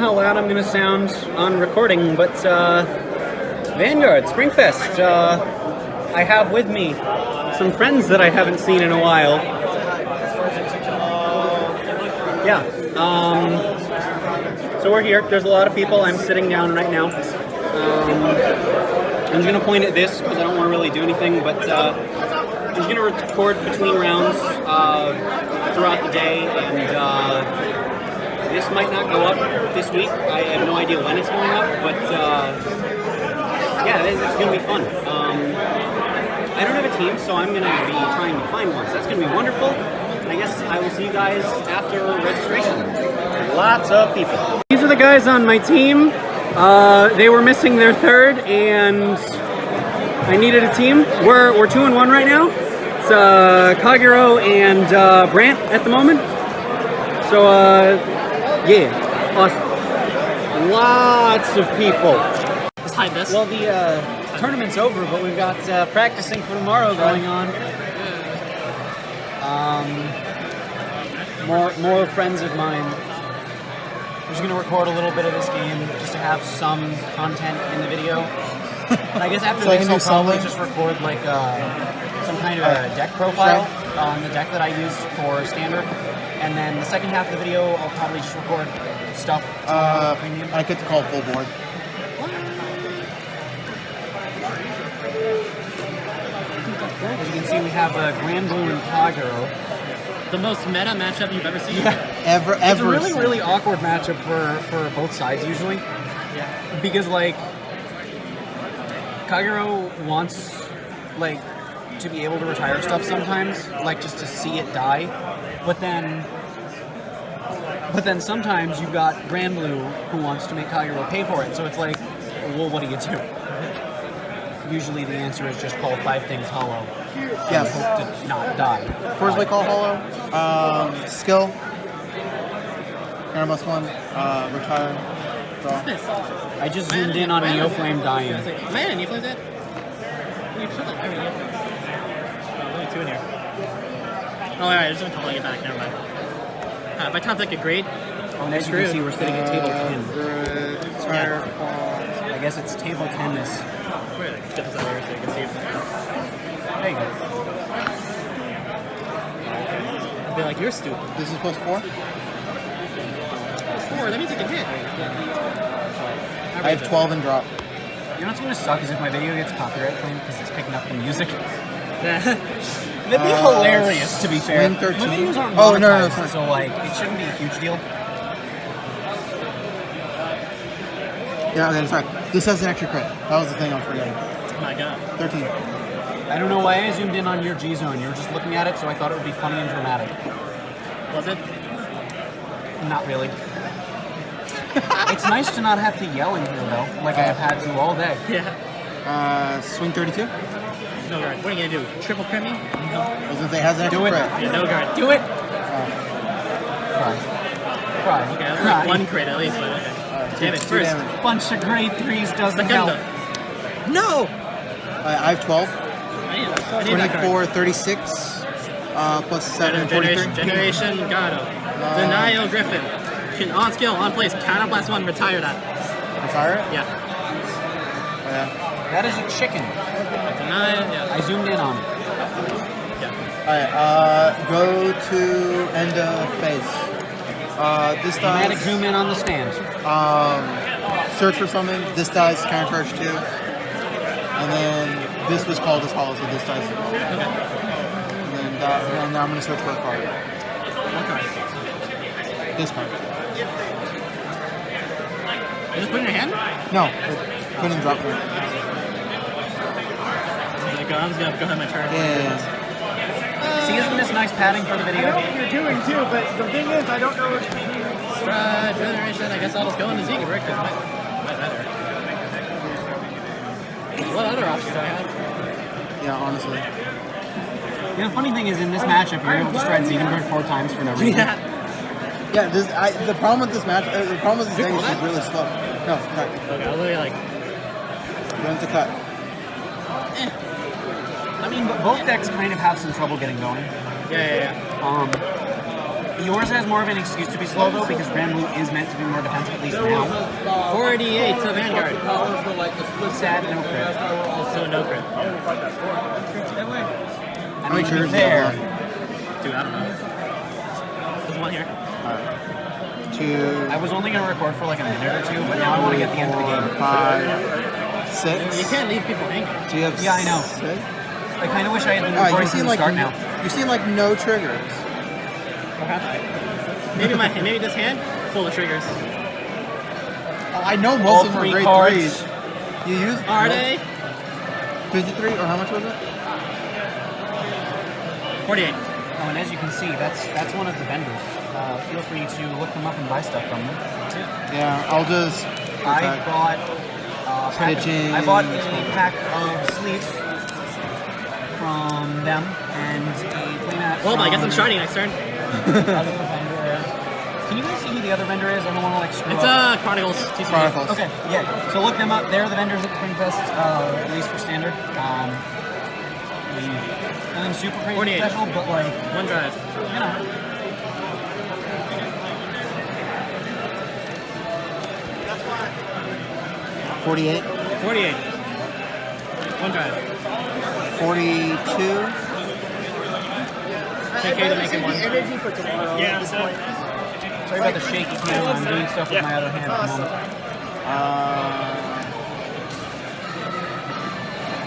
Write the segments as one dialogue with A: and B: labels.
A: how loud I'm going to sound on recording, but Vanguard Spring Fest. I have with me some friends that I haven't seen in a while. Yeah. So we're here. There's a lot of people. I'm sitting down right now. I'm just going to point at this because I don't want to really do anything, but I'm just going to record between rounds throughout the day, and this might not go up this week. I have no idea when it's going up, but yeah, it's going to be fun. I don't have a team, so I'm going to be trying to find one, so that's going to be wonderful. And I guess I will see you guys after registration. Lots of people. These are the guys on my team. They were missing their third, and I needed a team. We're 2-1 right now. It's Kagero and Brant at the moment. So yeah, awesome. Lots of people.
B: Let's hide this.
A: Well, the tournament's over, but we've got practicing for tomorrow going on. More friends of mine. I'm just going to record a little bit of this game just to have some content in the video. And I guess after this I'll probably just record like some kind of a deck profile on the deck that I use for standard. And then the second half of the video I'll probably just record stuff.
C: I get to call full board.
A: As you can see, we have Grand Blue and Kagero.
B: The most meta matchup you've ever seen?
A: Yeah.
C: Ever.
A: It's a really awkward matchup for both sides usually.
B: Yeah.
A: Because like Kagero wants like to be able to retire stuff sometimes, like just to see it die. But then sometimes you've got Grand Blue who wants to make Kagero pay for it. So it's like, well, what do you do? Usually the answer is just call 5 things hollow.
C: Yes.
A: And hope to not die.
C: First we call hollow. Skill. Must one. Retire. Draw.
A: I just zoomed in on Neoflame dying.
B: Man, you played that? You chilling. Only 2 in here. Oh, alright, I just went to let it back. Never mind. If I top like a grade,
A: As you can see, we're sitting at table 10.
C: Retire.
A: I guess it's table 10 this.
B: Get this over here so you can see it.
A: There you go.
B: I'll be like, you're stupid.
C: This is plus 4?
B: Plus 4, that means you can hit.
C: I have 12 and drop.
A: You know what's going to suck is if my video gets copyright claimed because it's picking up the music. That'd be hilarious, to be fair.
C: Swing 13.
A: My videos aren't
C: Oh, no,
A: monetized, so like, it shouldn't be a huge deal.
C: Yeah, okay, that's right. This has an extra crit. That was the thing I was forgetting.
B: Oh my god.
C: 13.
A: I don't know why I zoomed in on your G-Zone. You were just looking at it, so I thought it would be funny and dramatic.
B: Was it?
A: Not really. It's nice to not have to yell in here, though, like I have had to all day.
B: Yeah.
C: Swing 32?
B: No guard. What are you gonna do? Triple crit me?
C: I was gonna say, has an extra
A: Do it.
C: crit.
B: Yeah, no guard.
A: Do it! Cry.
B: Okay, that's
A: Cry.
B: like 1 crit at least, but okay. Damn it,
C: Two
B: first.
C: damage.
A: Bunch of grade 3s doesn't
B: Second.
A: help.
B: No!
C: I have 12.
B: I need that card.
C: 24, 36. Plus 7, 43.
B: Generation Gato. Denial Griffin. Can on skill, on place, counter plus 1, retire that.
C: Retire it?
B: Yeah.
C: Oh, yeah.
A: That is a chicken.
B: Denial, yeah.
A: I zoomed in on it.
B: Yeah.
C: Alright, go to end of phase. This
A: Dramatic
C: dies.
A: zoom in on the stand.
C: Search for something. This dies, counter charge 2. And then this was called as hollow, so this dies.
B: Okay.
C: And then I'm going to search for a card.
B: What card?
C: This card.
B: You just put it in your hand?
C: No, couldn't drop it.
B: I'm just gonna go ahead my turn.
C: Yeah.
A: See, isn't this nice padding for the
D: I
A: video?
D: know what you're doing too, but the thing is, I don't know what you mean.
B: Generation, I guess I'll just go into Zeke Rick because my better. What other options do I have?
C: Yeah, honestly.
A: You know, the funny thing is, in this matchup, you're able to stride Ziegenberg 4 times for no reason.
C: Yeah, the problem with this match, the problem with this thing is she's really slow. No, cut.
B: Okay, I'll literally like.
C: Run to cut.
A: I mean, but both decks kind of have some trouble getting going.
B: Yeah.
A: Yours has more of an excuse to be slow though, because Grand Blue is meant to be more defensive, at least now.
B: 48 to the Vanguard.
A: Sad, no crit.
B: So no crit.
A: I mean, to be fair,
B: Dude, I don't know. There's one here.
C: Two,
A: I was only going to record for like a minute or two, but now I want to get the end of the game.
C: 5, 6.
B: You can't leave people hanging.
C: Do you have
A: Yeah, I know.
C: 6?
A: I kind of wish I had been
C: Alright,
A: recording
C: you
A: from
C: seem
A: the
C: like
A: start now.
C: you seem like no triggers.
B: Maybe this hand full of triggers.
C: Oh, I know most
A: All
C: of them are
A: three
C: grade
A: cards.
C: 3s. You use
B: Are they?
C: 53 or how much was it?
B: 48.
A: Oh, and as you can see, that's one of the vendors. Feel free to look them up and buy stuff from them.
C: Yeah, I'll just.
A: I bought
C: Pigeons.
A: I bought a pack of sleeves from them and a playmat.
B: Well, I guess I'm
A: from
B: starting next turn.
A: other vendor. Can you guys see who the other vendor is? I don't want to like screw
B: It's
A: up.
B: Chronicles. TCG.
C: Chronicles.
A: Okay, yeah. So look them up. They're the vendors at Spring Fest, at least for standard. Nothing super crazy
B: 48.
A: special, but like,
B: One drive.
A: you know.
C: 48,
B: 48. One drive.
C: 42.
B: Take care to make it one.
D: Energy for tomorrow.
B: Yeah,
D: at this
B: so-
D: point.
A: Sorry about the shaky camera. I'm doing stuff with my other hand at the moment.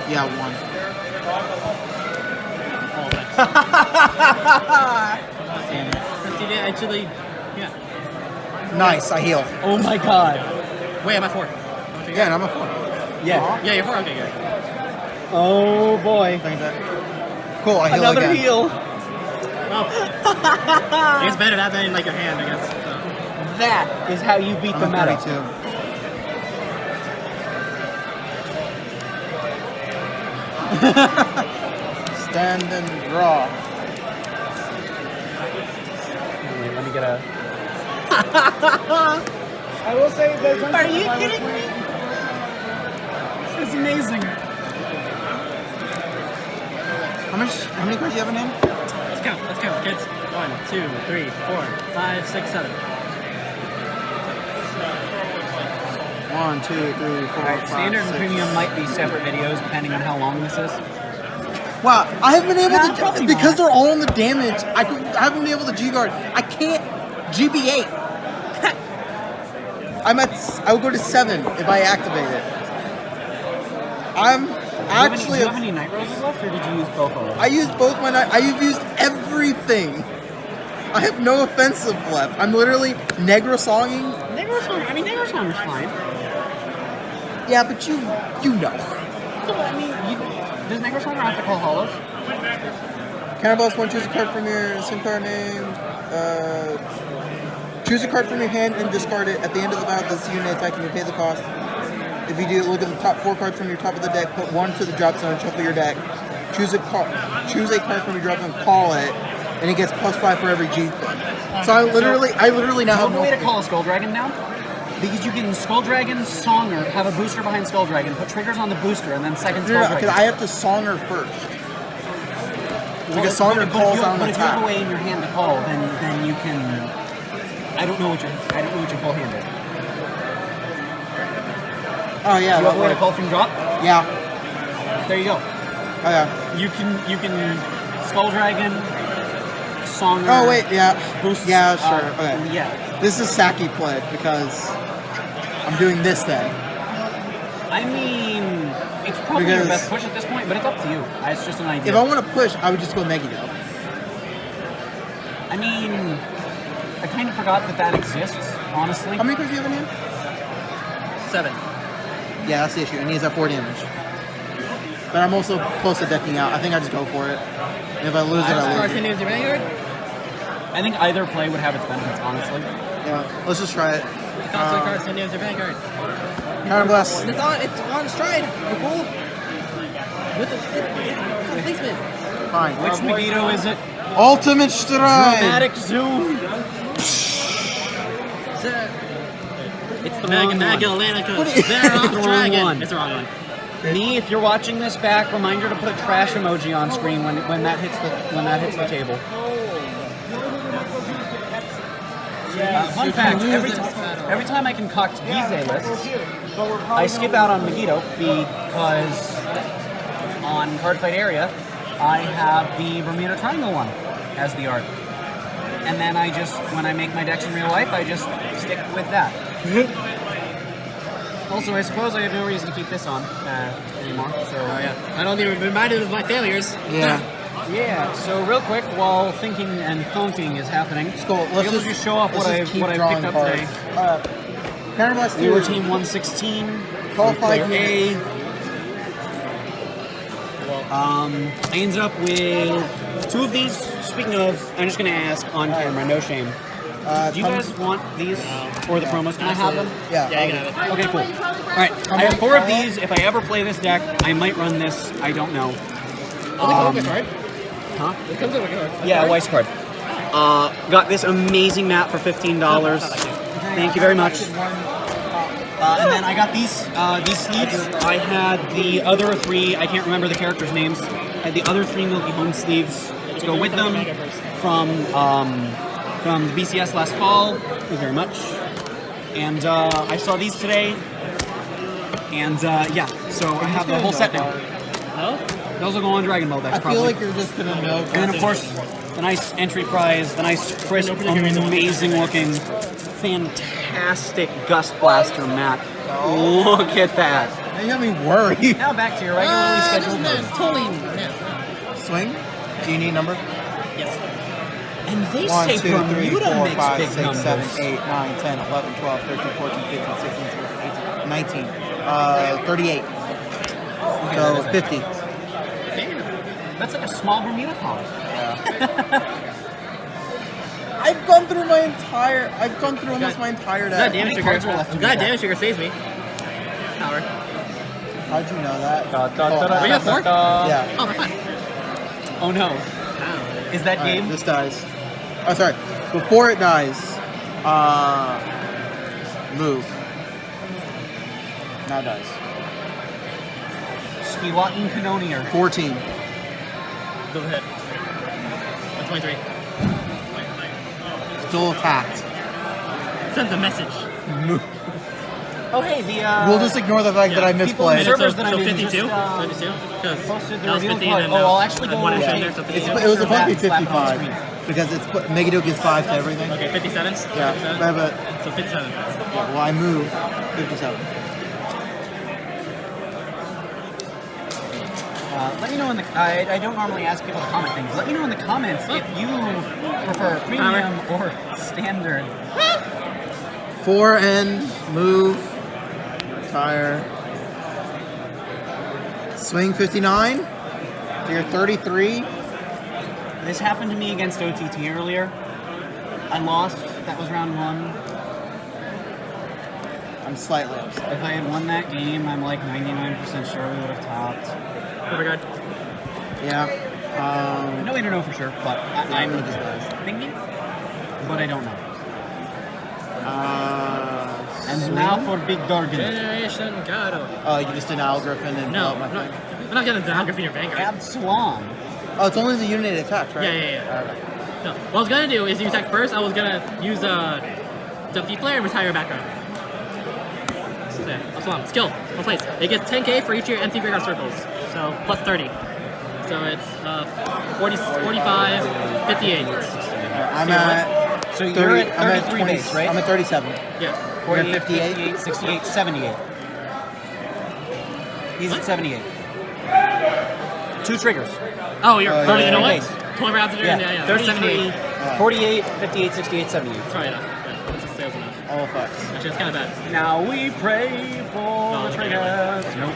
C: Yeah, 1.
B: Oh, thanks. TCG actually, yeah.
C: Nice, I heal.
A: Oh my god.
B: Wait, I'm at 4.
C: Yeah, and I'm a 4.
A: Yeah.
B: Yeah, you're 4. Okay, good.
A: Oh boy.
C: Cool, I heal
A: Another
C: again.
A: heal.
B: Oh. I guess better that than like your hand, I guess. So.
A: That is how you beat the
C: I'm
A: meta.
C: a 32. Stand and draw.
A: Wait, let me get a.
D: I will say there's
A: Are you kidding me? It's amazing.
C: How many cards do you have in hand?
B: Let's count, kids. 1, 2, 3, 4, 5, 6, 7.
C: 1, 2, 3, 4,
A: Alright,
C: 5,
A: standard and
C: 6.
A: premium might be separate videos depending on how long this is.
C: Wow, I haven't been able
A: Nah,
C: to
A: probably
C: because
A: not.
C: they're all on the damage. I haven't been able to G guard. I can't GB8. I would go to 7 if I activate it. I'm actually.
A: Do you have any night roses left, or did you use both of them?
C: I used both my night. I've used everything. I have no offensive left. I'm literally Negro songing.
A: Negro Song is fine.
C: Yeah, but you know.
A: Does Negro Song have to call hollows?
C: Counterballs 1, choose a card from your sim card name. Choose a card from your hand and discard it. At the end of the battle, this unit attack and you pay the cost. If you do, look at the top 4 cards from your top of the deck, put 1 to the drop zone, shuffle your deck. Choose a card from your drop zone, call it, and it gets +5 for every G thing. So I literally now have
A: No way to call a Skull Dragon now? Because you can Skull Dragon, Songer, have a booster behind Skull Dragon, put triggers on the booster, and then second Skull
C: No,
A: Dragon.
C: because I have to Songer first. Because Songer calls on
A: But
C: the
A: if you have a
C: top.
A: way in your hand to call, then you can. I don't know what your full hand is.
C: Oh yeah,
A: Do you have a way to
C: that
A: call from drop?
C: yeah.
A: There you go.
C: Oh yeah.
A: You can Skull Dragon, Songer.
C: Oh wait, yeah.
A: Boost.
C: Yeah, sure. Okay.
A: Yeah.
C: This is Saki pledge because I'm doing this then.
A: I mean, it's probably your
C: Because-
A: best push at this point, but it's up to you. It's just an idea.
C: If I want to push, I would just go negative.
A: I mean, I kind of forgot that exists, honestly.
C: How many cards do you have in hand?
B: 7.
C: Yeah, that's the issue. And he's at 4 damage. But I'm also close to decking out. I think I just go for it. And if I lose it, I
B: Card
C: lose it.
B: sending to Vanguard.
A: I think either play would have its benefits, honestly.
C: Yeah, let's just try it.
B: Console card sending to Vanguard.
C: Counterblast.
B: It's on stride. You fool. With the placement.
C: Fine.
A: Which Megiddo is it?
C: Ultimate Stride.
A: Dramatic Zoom.
B: It's the
A: Wrong one.
B: Magalanica
C: What is-
B: Xerox
A: It's the wrong
B: Dragon.
A: one.
B: It's the wrong one.
A: Me, if you're watching this back, reminder to put a trash emoji on screen when that hits the table. Fun fact, every time I concoct Gize lists, I skip out on Megiddo because on Card Fight Area, I have the Bermuda Triangle one as the art. And then I just, when I make my decks in real life, I just stick with that. Also, I suppose I have no reason to keep this on anymore. So
B: I don't need to be reminded of my failures.
C: Yeah.
A: yeah. So real quick, while thinking and thonking is happening,
C: Let's
A: just show off what I
C: keep
A: picked
C: drawing
A: up
C: cards.
A: today.
C: Counterblast
A: We were
C: 2.
A: team 116.
C: Qualified
A: player A. I ended up with 2 of these. Speaking of, I'm just going to ask on camera, no shame. Do you guys want these for the promos? Can I have them?
C: Yeah.
B: Yeah, you can have it.
A: Okay, cool. Alright, I have 4 of these. If I ever play this deck, I might run this. I don't know.
B: Oh, they come with a card?
A: Huh?
B: It comes with a card.
A: Yeah, a Weiss card. Got this amazing map for $15. Thank you very much. And then I got these sleeves. I had the other 3, I can't remember the characters' names. I had the other 3 Milky Home sleeves to go with them from the BCS last fall. Thank you very much. And I saw these today. And yeah, so I have the whole set now.
B: No?
A: Those will go on Dragon Ball decks,
C: I
A: probably.
C: feel like you're just gonna milk.
A: And then, of course, the nice entry prize, the nice, crisp, amazing-looking, fantastic Gust Blaster mat. Look at that.
C: Now you got me worried.
A: Now back to your regularly scheduled
B: It's
A: mode.
B: totally no.
C: Swing. Do you need number?
B: Yes.
A: And they
C: 1,
A: say
C: 2, 3,
A: Bermuda
C: 4,
A: makes
C: 5,
A: big
C: 6,
A: numbers.
C: 7, 8, 9, 10, 11, 12, 13, 14, 15, 16, 17, 18, 19, 38. So 50.
A: That's like a small Bermuda collar.
C: I've gone through almost my entire
B: That
C: deck.
B: damage trigger.
A: cards are left in
B: That
A: your
B: damage trigger saves me. Power.
C: How'd you know that?
B: We got 4?
C: Yeah.
B: Oh, we're fine.
A: Oh no.
B: Wow.
A: Is that
C: All right,
A: game?
C: this dies. Oh, sorry. Before it dies, move. Now dies.
A: Skiwatin Canonier.
C: 14.
B: Go ahead. 23.
C: Still attacked.
B: Sends a message.
C: Move.
A: Oh hey, the
C: We'll just ignore the fact that I
A: people in
C: misplayed.
A: servers
B: So
A: that I'm in
B: 52?
A: just,
B: 52? Because
A: posted the
B: that was
A: reveal
B: 15
A: card.
B: and
A: Oh,
B: now
A: I'll actually go
B: one
A: and
B: extra
A: check.
B: there, so 52.
C: It was supposed to be
A: Slap it on the
C: 55 because it's Megiddo gives 5 to everything.
B: Okay, 57?
C: Yeah,
B: 57?
C: but
B: So 57.
C: well, I move 57.
A: Let me know in the. I don't normally ask people to comment things. Let me know in the comments if you prefer premium or standard.
C: 4 end, move, retire, swing 59 to your 33.
A: This happened to me against OTT earlier. I lost. That was round 1.
C: I'm slightly upset.
A: If I had won that game, I'm like 99% sure we would have topped.
B: Overguard.
C: Yeah.
A: No way to know for sure, but I'm
C: know this guys.
A: thinking, but I don't know. And
C: Swing.
A: now for Big Dorgan.
B: Generation Gado.
C: Oh, you just did Owl Griffin and
B: No,
C: blow up my
B: I'm
C: thing.
B: not getting the Geography in your Vanguard.
A: Absalom.
C: Oh, it's only the unit it attacks, right?
B: Yeah.
C: Okay.
B: No, what I was gonna do is you attack first. I was gonna use Dumpty Flare and retire your background. So yeah, Absalom. Skill. One place. It gets 10k for each of your empty graveyard circles. So plus 30. So it's 40, 45, 58.
C: I'm at
A: So
C: 30,
A: you're at
C: I'm at
A: 33
C: 20,
A: base, right?
C: I'm at 37.
B: Yeah.
A: 48,
C: 58?
A: 58, 68, 78. He's at 78. 2 triggers.
B: Oh, you're.
C: Oh,
B: Oh,
C: yeah.
B: you know what?
A: Base.
B: 20 rounds of yeah.
A: 33,
B: 78.
A: 48, 58, 68, 78.
B: That's probably enough. Yeah, that's just sales enough.
C: All effects.
B: Actually, it's kind of bad.
A: Now we pray for the
B: okay.
A: triggers. Nope.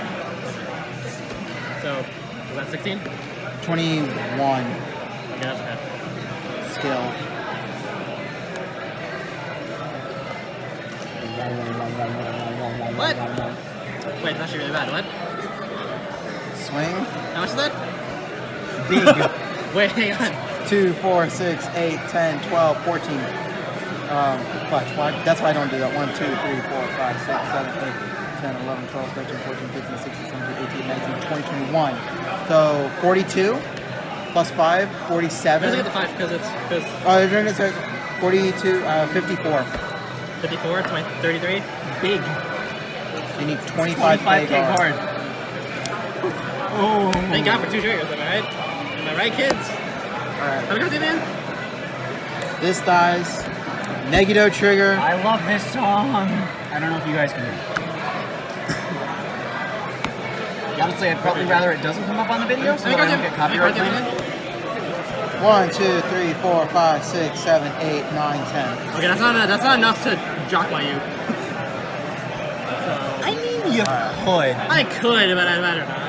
B: So, was that 16?
C: 21
B: Yeah, that's okay.
C: skill.
B: What? Wait, that's actually really bad. What?
C: Swing.
B: How much is that?
A: Big.
B: Wait, hang on.
C: 2, 4, 6, 8, 10, 12, 14. Fuck, that's why I don't do that. 1, 2, 3, 4, 5, 6, 7, 8, 10, 11, 12, 13, 14, 15, 16, 17, 18, 19, 20, 21. So 42. plus 5,
B: I'm
C: 47.
B: gonna get the 5 because it's
C: Oh, then it says 42, 54.
B: 54 to my 33.
A: Big.
C: You need 25k
A: 25k
C: card.
A: card. Oh.
B: Thank God for 2 triggers, am I right? Am I right, kids?
C: Alright.
B: How many cards do you have in?
C: This dies. Negito trigger.
A: I love this song. I don't know if you guys can hear it. Honestly, I'd probably rather it doesn't come up on the video so
B: How
A: that I
B: many
A: don't get
B: cards do you have?
A: copyright
B: How many cards do you
A: claimed.
B: have in?
C: 1, 2, 3, 4, 5, 6, 7, 8, 9, 10.
B: Okay, that's not enough to jock my you.
A: I mean, you could.
B: I could, but I'd rather not.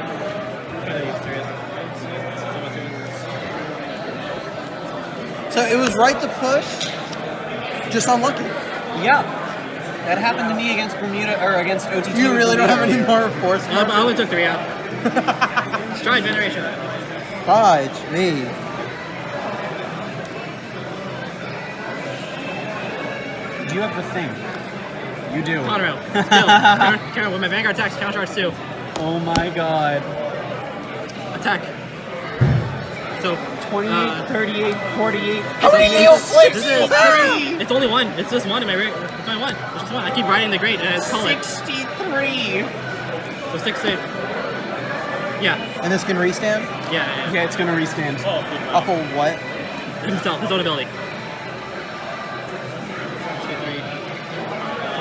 C: So it was right to push, just unlucky.
A: Yeah. That happened to me against Bermuda, or against OTT.
C: You really don't have any more force.
B: I only took 3 out. Stride generation.
C: Fudge me.
A: Do you have the thing? You do.
B: Conrail. Skill. Counter with my Vanguard attacks, counter charge 2.
A: Oh my god.
B: Attack. So
A: 28, 38, 48.
C: How many needle flips
B: This
C: do you
B: is
C: have?
B: it's only one. It's just one in my rig. It's only one. It's just one. I keep riding the great and it's colored.
A: 63.
B: So 6 save. Yeah.
C: And this can restand?
B: Yeah.
A: Yeah, it's gonna restand.
C: Off of what?
B: Himself, his own ability.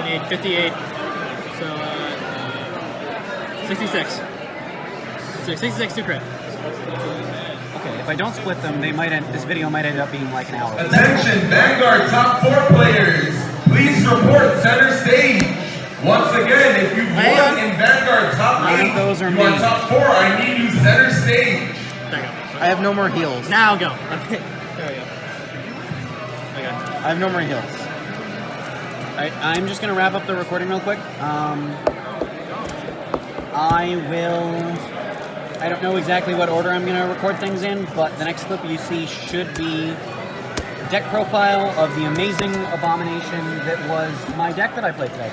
B: 28, 58. So 66. So 66 2 crit.
A: Okay, if I don't split them, they might end. This video might end up being like an hour.
E: Attention, Vanguard top 4 players, please report center stage. Once again, if you won in Vanguard top
A: None
E: 8,
A: of those are
E: you are
A: me.
E: top 4, I need you center stage.
B: There you go.
C: I have no more heals.
B: Now go. Okay. There we go. Okay.
C: I have no more heals.
A: Alright, I'm just gonna wrap up the recording real quick. I don't know exactly what order I'm gonna record things in, but the next clip you see should be deck profile of the amazing abomination that was my deck that I played today.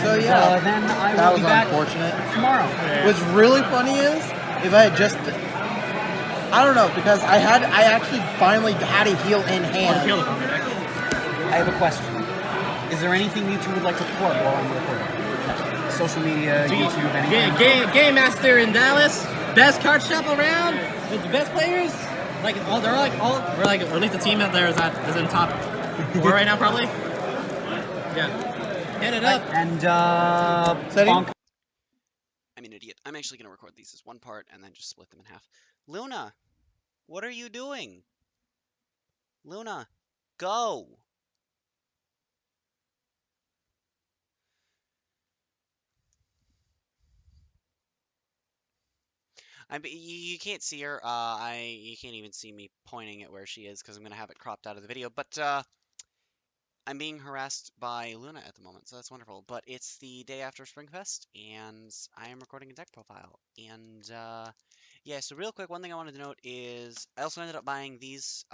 C: So yeah,
A: Then I
C: that
A: will
C: was
A: be back
C: unfortunate.
A: tomorrow.
C: What's really funny is if I had just, I don't know, because I actually finally had a heal in hand.
B: Heal the combo deck.
A: I have a question. Is there anything you two would like to plug while I'm recording? Social media, YouTube, anything?
B: Game Master in Dallas. Best card shop around. With the best players. Like all, they're like all. We're like, or at least the team out there is in top 4 right now, probably. Yeah. Hit it up.
A: And
C: Setting?
A: bonk.
F: I'm an idiot. I'm actually going to record these as one part and then just split them in half. Luna, what are you doing? Luna, go! You can't see her. You can't even see me pointing at where she is because I'm gonna have it cropped out of the video. But I'm being harassed by Luna at the moment, so that's wonderful. But it's the day after Spring Fest, and I am recording a deck profile. And yeah, so real quick, one thing I wanted to note is I also ended up buying these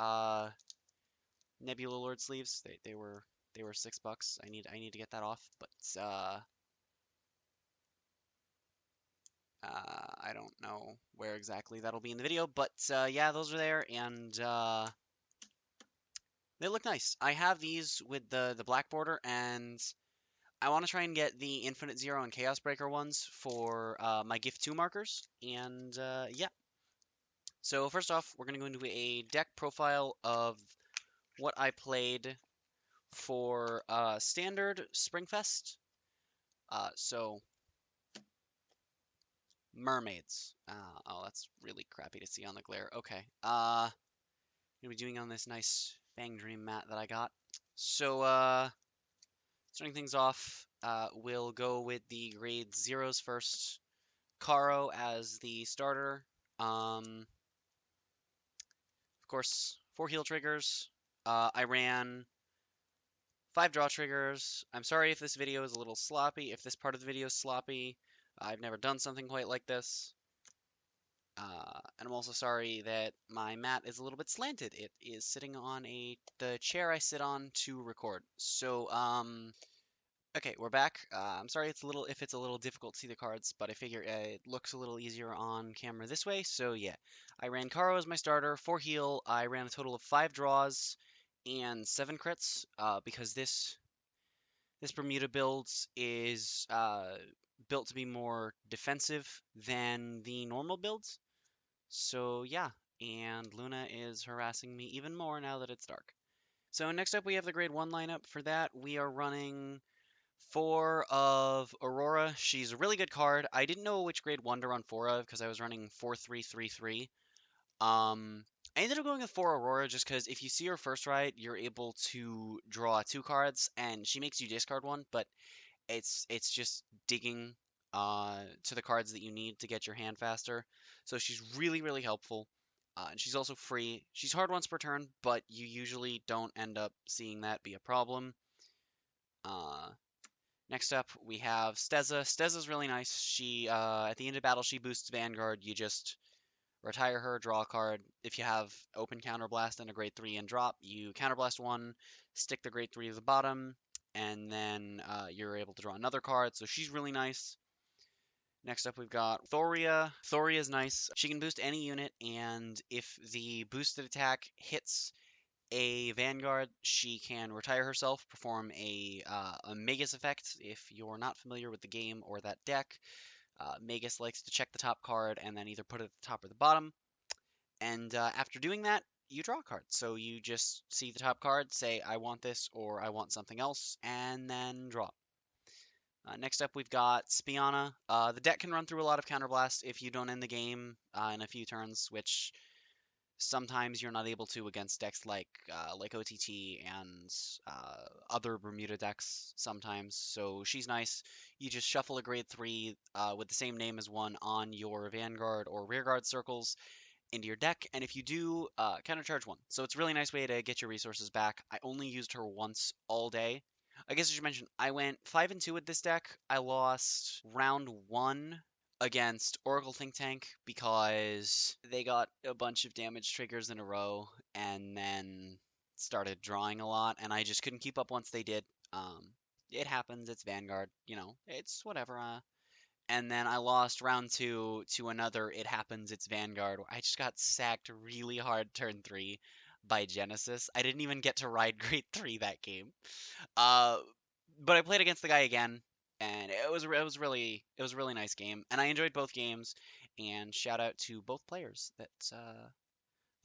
F: Nebula Lord sleeves. They were $6. I need to get that off, but I don't know where exactly that'll be in the video, but yeah, those are there, and they look nice. I have these with the black border, and I want to try and get the Infinite Zero and Chaos Breaker ones for my Gift 2 markers, and yeah. So first off, we're going to go into a deck profile of what I played for Standard Springfest. So mermaids. Oh, that's really crappy to see on the glare. Okay. Gonna be doing on this nice Fang Dream mat that I got. So starting things off, we'll go with the grade zeros first. Caro as the starter. Of course, 4 heal triggers. I ran 5 draw triggers. I'm sorry if this video is a little sloppy, if this part of the video is sloppy. I've never done something quite like this. And I'm also sorry that my mat is a little bit slanted. It is sitting on the chair I sit on to record. So, Okay, we're back. I'm sorry if it's a little difficult to see the cards, but I figure it looks a little easier on camera this way. So yeah, I ran Karo as my starter, 4 heal. I ran a total of 5 draws and 7 crits because this Bermuda build is built to be more defensive than the normal builds. So yeah, and Luna is harassing me even more now that it's dark. So next up we have the grade 1 lineup. For that we are running 4 of Aurora. She's a really good card. I didn't know which grade 1 to run 4 of because I was running 4-3-3-3. I ended up going with 4 Aurora just because if you see her first ride, you're able to draw 2 cards and she makes you discard 1, but it's just digging to the cards that you need to get your hand faster. So she's really, really helpful. And she's also free. She's hard once per turn, but you usually don't end up seeing that be a problem. Uh, Next up, we have Steza. Steza's really nice. She, at the end of battle, she boosts Vanguard. You just retire her, draw a card. If you have open counterblast and a grade 3 and drop, you counterblast 1, stick the grade 3 to the bottom, and then you're able to draw another card. So she's really nice. Next up, we've got Thoria. Thoria's nice. She can boost any unit, and if the boosted attack hits a Vanguard, she can retire herself, perform a Magus effect. If you're not familiar with the game or that deck, Magus likes to check the top card and then either put it at the top or the bottom. And after doing that, you draw a card. So you just see the top card, say, I want this or I want something else, and then draw. Next up, we've got Spiana. The deck can run through a lot of Counterblast if you don't end the game in a few turns, which sometimes you're not able to against decks like OTT and other Bermuda decks sometimes. So she's nice. You just shuffle a grade 3 with the same name as one on your Vanguard or Rearguard circles into your deck, and if you do, countercharge 1. So it's a really nice way to get your resources back. I only used her once all day. I guess I should mention, I went 5 and 2 with this deck. I lost round 1 against Oracle Think Tank because they got a bunch of damage triggers in a row and then started drawing a lot, and I just couldn't keep up once they did. It happens, it's Vanguard, it's whatever. And then I lost round 2 to another It Happens, It's Vanguard. I just got sacked really hard turn 3 by Genesis. I didn't even get to ride grade 3 that game. Uh, but I played against the guy again, and it was a really nice game, and I enjoyed both games. And shout out to both players that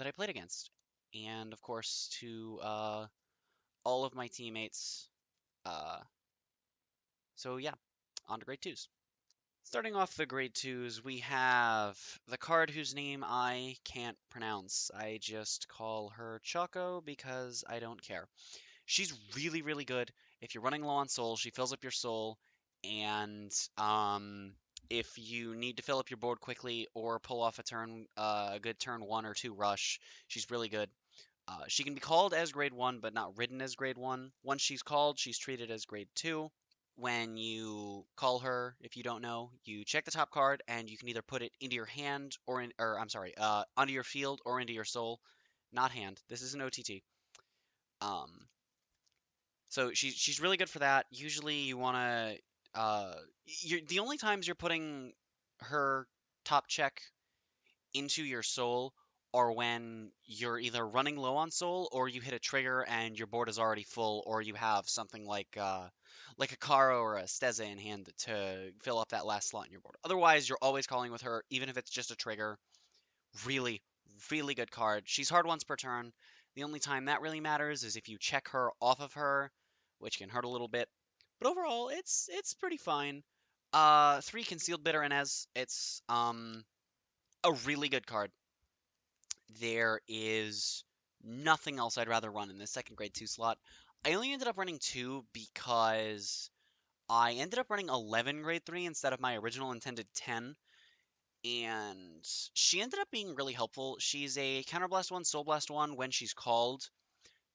F: I played against, and of course to all of my teammates. Uh, so yeah, on to grade 2s. Starting off the grade 2s, we have the card whose name I can't pronounce. I just call her Choco because I don't care. She's really, really good. If you're running low on soul, she fills up your soul, and if you need to fill up your board quickly or pull off a good turn 1 or 2 rush, she's really good. She can be called as grade 1, but not ridden as grade 1. Once she's called, she's treated as grade 2. When you call her, if you don't know, you check the top card and you can either put it into your hand or I'm sorry, onto your field or into your soul. Not hand. This is an OTT. Um, so she's really good for that. Usually you want to, the only times you're putting her top check into your soul or when you're either running low on soul or you hit a trigger and your board is already full or you have something like a Karo or a Steza in hand to fill up that last slot in your board. Otherwise, you're always calling with her, even if it's just a trigger. Really, really good card. She's hard once per turn. The only time that really matters is if you check her off of her, which can hurt a little bit. But overall, it's pretty fine. 3 Concealed Bitter Inez. It's a really good card. There is nothing else I'd rather run in this second grade 2 slot. I only ended up running 2 because I ended up running 11 grade 3 instead of my original intended 10. And she ended up being really helpful. She's a Counterblast 1, Soul Blast 1 when she's called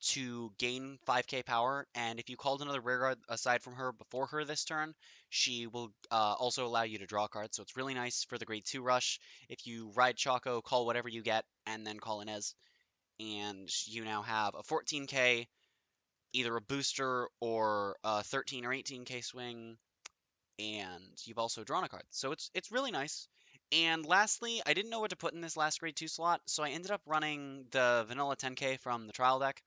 F: to gain 5k power, and if you called another rearguard aside from her before her this turn, she will also allow you to draw cards, so it's really nice for the grade 2 rush. If you ride Choco, call whatever you get, and then call Inez, and you now have a 14k either a booster or a 13 or 18k swing, and you've also drawn a card. So it's really nice. And lastly, I didn't know what to put in this last grade 2 slot, so I ended up running the vanilla 10k from the trial deck.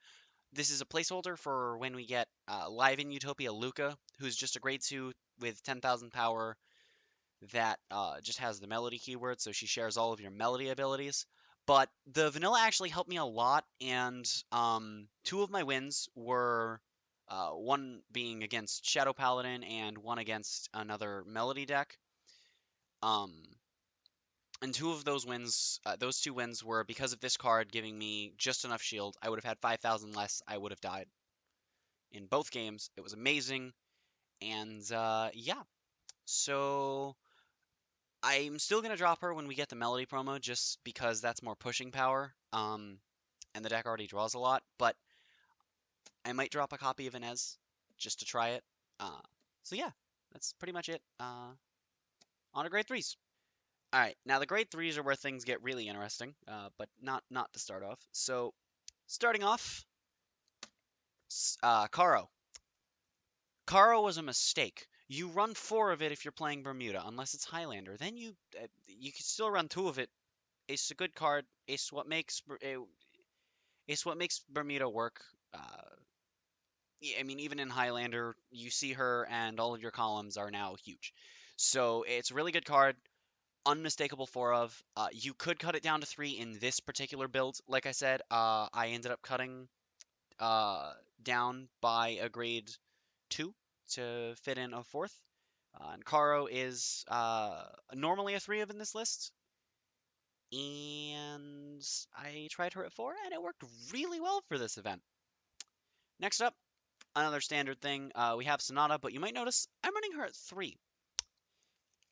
F: This is a placeholder for when we get live in Utopia Luca, who's just a grade 2 with 10,000 power that just has the melody keyword, so she shares all of your melody abilities. But the vanilla actually helped me a lot, and two of my wins were one being against Shadow Paladin and one against another melody deck. Um, and two of those two wins were because of this card giving me just enough shield. I would have had 5,000 less. I would have died in both games. It was amazing, and yeah. So I'm still gonna drop her when we get the Melody promo, just because that's more pushing power. And the deck already draws a lot, but I might drop a copy of Inez just to try it. So yeah, that's pretty much it. On to grade threes. All right, now the grade threes are where things get really interesting, but not to start off. So starting off, Karo. Karo was a mistake. You run 4 of it if you're playing Bermuda, unless it's Highlander. Then you can still run 2 of it. It's a good card. It's what makes Bermuda work. I mean, even in Highlander, you see her, and all of your columns are now huge. So it's a really good card. Unmistakable 4 of. You could cut it down to 3 in this particular build. Like I said, I ended up cutting down by a grade 2 to fit in a 4th. And Karo is normally a 3 of in this list. And I tried her at 4, and it worked really well for this event. Next up, another standard thing. We have Sonata, but you might notice I'm running her at 3.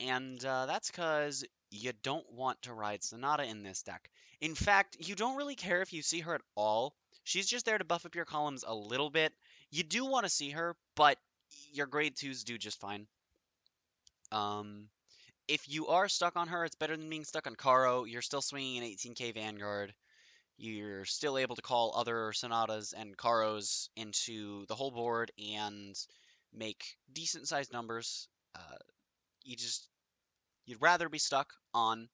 F: And that's because you don't want to ride Sonata in this deck. In fact, you don't really care if you see her at all. She's just there to buff up your columns a little bit. You do want to see her, but your grade 2s do just fine. If you are stuck on her, it's better than being stuck on Karo. You're still swinging an 18k Vanguard. You're still able to call other Sonatas and Karos into the whole board and make decent sized numbers. You just You'd rather be stuck on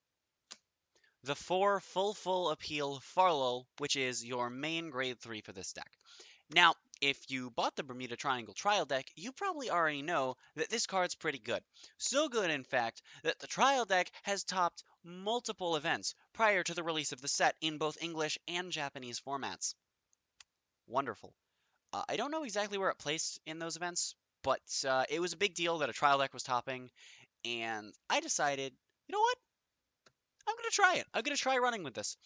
F: the 4 full appeal Farlow, which is your main grade 3 for this deck. Now, if you bought the Bermuda Triangle Trial deck, you probably already know that this card's pretty good. So good, in fact, that the Trial deck has topped multiple events prior to the release of the set in both English and Japanese formats. Wonderful. I don't know exactly where it placed in those events, but it was a big deal that a Trial deck was topping, and I decided, you know what? I'm going to try it. I'm going to try running with this.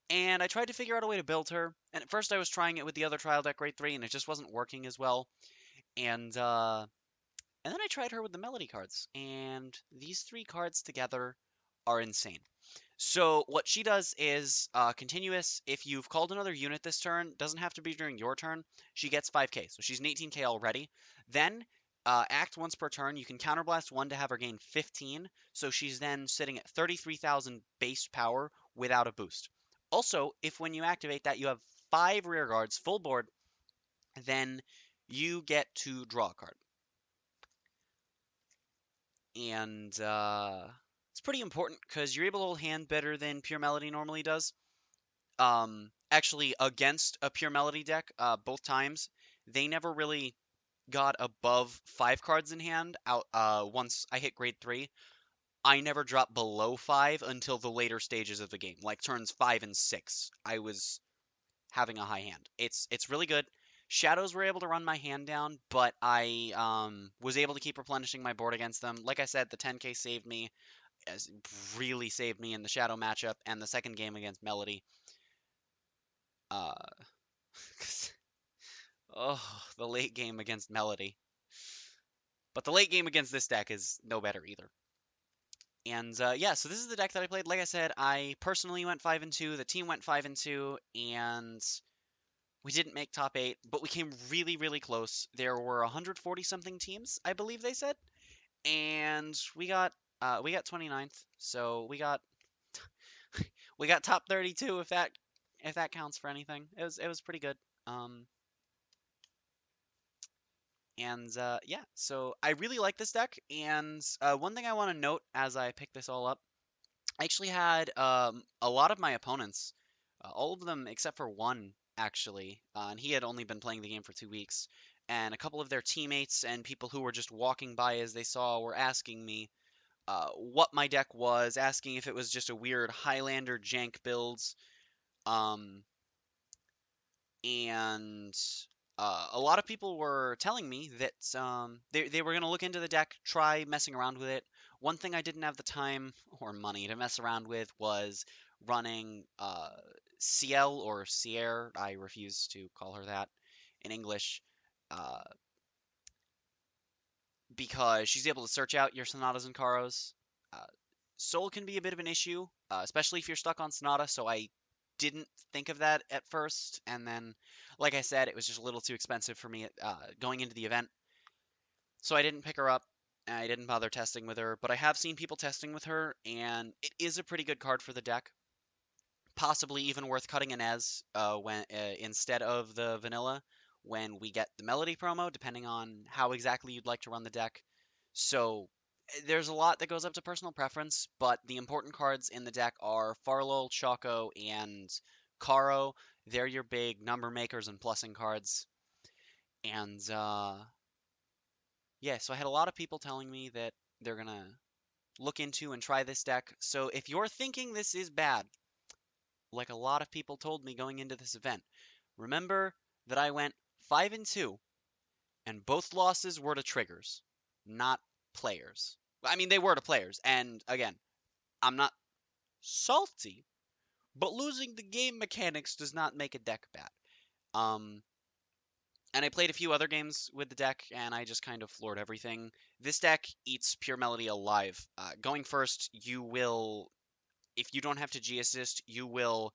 F: And I tried to figure out a way to build her. And at first I was trying it with the other trial deck grade 3, and it just wasn't working as well. And then I tried her with the melody cards. And these 3 cards together are insane. So what she does is continuous. If you've called another unit this turn, doesn't have to be during your turn, she gets 5k. So she's an 18k already. Then act once per turn. You can counterblast 1 to have her gain 15. So she's then sitting at 33,000 base power without a boost. Also, if when you activate that you have 5 rear guards full board, then you get to draw a card. And it's pretty important because you're able to hold hand better than Pure Melody normally does. Actually, against a Pure Melody deck, both times, they never really got above 5 cards in hand. Once I hit grade 3, I never dropped below 5 until the later stages of the game, like turns 5 and 6. I was having a high hand. It's really good. Shadows were able to run my hand down, but I was able to keep replenishing my board against them. Like I said, the 10k saved me, really saved me in the Shadow matchup and the second game against Melody. Uh, oh, the late game against Melody. But the late game against this deck is no better either. And yeah, so this is the deck that I played. Like I said, I personally went 5 and 2. The team went 5 and 2, and we didn't make top 8, but we came really close. There were 140 something teams, I believe they said, and we got 29th. So we got we got top 32 if that counts for anything. It was pretty good. And yeah, so I really like this deck. And one thing I want to note as I pick this all up, I actually had a lot of my opponents, all of them except for one actually, and he had only been playing the game for 2 weeks. And a couple of their teammates and people who were just walking by as they saw were asking me what my deck was, asking if it was just a weird Highlander jank builds. Um, and a lot of people were telling me that they were going to look into the deck, try messing around with it. One thing I didn't have the time or money to mess around with was running CL or Sierre. I refuse to call her that in English. Uh, because she's able to search out your Sonatas and Karos. Uh, Soul can be a bit of an issue, especially if you're stuck on Sonata, so I didn't think of that at first, and then, like I said, it was just a little too expensive for me going into the event, so I didn't pick her up. I didn't bother testing with her, but I have seen people testing with her, and it is a pretty good card for the deck. Possibly even worth cutting an Ez when instead of the vanilla when we get the melody promo, depending on how exactly you'd like to run the deck. So there's a lot that goes up to personal preference, but the important cards in the deck are Farlol, Choco, and Karo. They're your big number makers and plussing cards. And yeah, so I had a lot of people telling me that they're gonna look into and try this deck. So if you're thinking this is bad, like a lot of people told me going into this event, remember that I went 5-2, and both losses were to triggers, not players. I mean, they were to players, and again, I'm not salty, but losing the game mechanics does not make a deck bad. Um, and I played a few other games with the deck, and I just kind of floored everything. This deck eats Pure Melody alive. Going first, you will, if you don't have to G assist, you will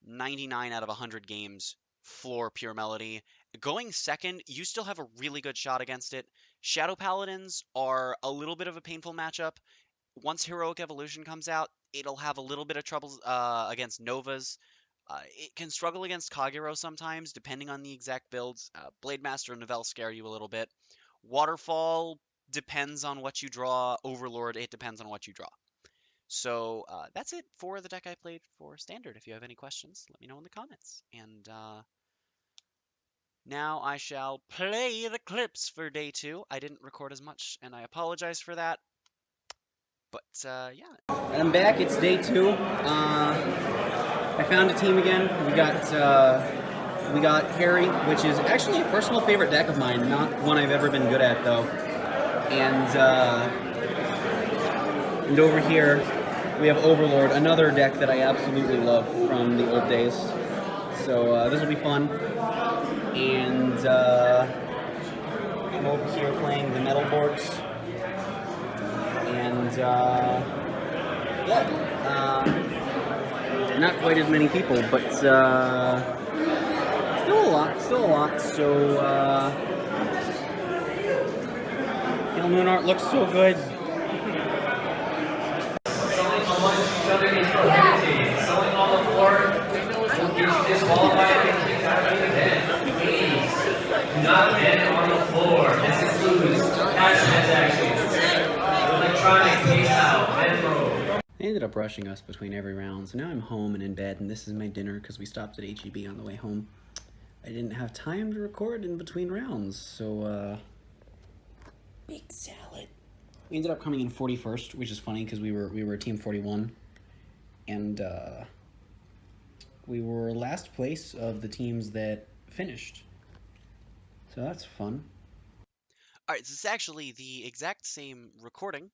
F: 99 out of 100 games floor Pure Melody. Going second, you still have a really good shot against it. Shadow Paladins are a little bit of a painful matchup. Once Heroic Evolution comes out, it'll have a little bit of trouble against Novas. It can struggle against Kagero sometimes, depending on the exact builds. Blade Master and Novell scare you a little bit. Waterfall depends on what you draw. Overlord, it depends on what you draw. So that's it for the deck I played for Standard. If you have any questions, let me know in the comments. And now I shall play the clips for day 2. I didn't record as much, and I apologize for that. But yeah.
A: And I'm back. It's day 2. I found a team again. We got Harry, which is actually a personal favorite deck of mine. Not one I've ever been good at though. And over here we have Overlord, another deck that I absolutely love from the old days. So this will be fun. And I'm over here playing the metal boards. And not quite as many people, but still a lot. So Pale Moon Art looks so good.
G: Selling on the floor will get you disqualified and kicked out of the event. Please do not end on the floor. This includes cash transactions, electronic PayPal, Venmo.
A: They ended up rushing us between every round, so now I'm home and in bed, and this is my dinner because we stopped at HEB on the way home. I didn't have time to record in between rounds, so big salad. We ended up coming in 41st, which is funny because we were team 41, and we were last place of the teams that finished. So that's fun.
F: Alright, this is actually the exact same recording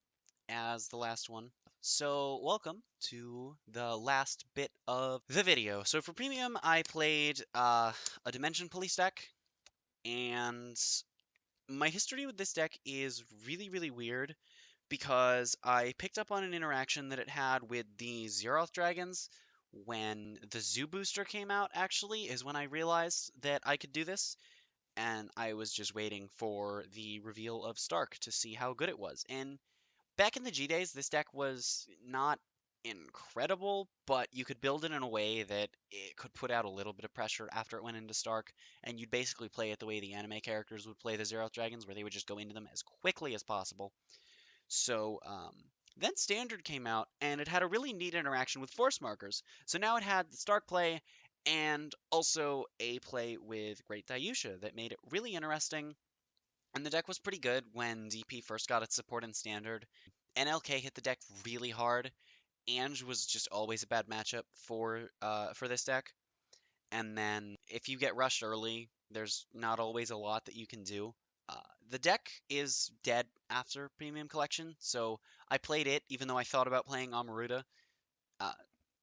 F: as the last one. So welcome to the last bit of the video. So for premium, I played a Dimension Police deck, and my history with this deck is really, really weird because I picked up on an interaction that it had with the Zeroth Dragons when the Zoo Booster came out, actually, is when I realized that I could do this. And I was just waiting for the reveal of Stark to see how good it was. And back in the G days, this deck was not incredible, but you could build it in a way that it could put out a little bit of pressure after it went into Stark, and you'd basically play it the way the anime characters would play the Zeroth Dragons, where they would just go into them as quickly as possible. So then Standard came out, and it had a really neat interaction with force markers. So now it had the Stark play and also a play with Great Dayusha that made it really interesting. And the deck was pretty good when DP first got its support in Standard. NLK hit the deck really hard. Ange was just always a bad matchup for this deck. And then if you get rushed early, there's not always a lot that you can do. The deck is dead after Premium Collection, so I played it even though I thought about playing Amaruta. Uh,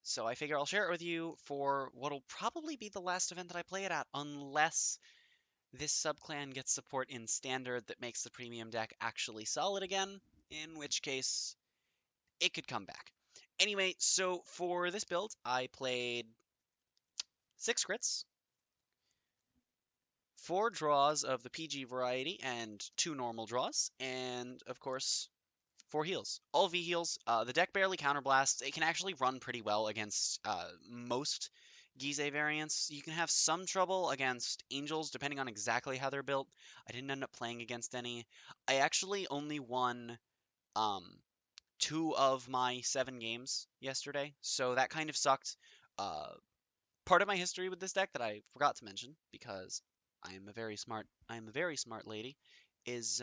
F: so I figure I'll share it with you for what'll probably be the last event that I play it at, unless this subclan gets support in Standard that makes the Premium deck actually solid again, in which case it could come back. Anyway, so for this build, I played 6 crits, 4 draws of the PG variety, and 2 normal draws, and of course, 4 heals. All V heals. The deck barely counterblasts. It can actually run pretty well against most Gizeh variants. You can have some trouble against Angels, depending on exactly how they're built. I didn't end up playing against any. I actually only won um, 2 of my 7 games yesterday, so that kind of sucked. Uh, Part of my history with this deck that I forgot to mention, because I am a very smart lady, is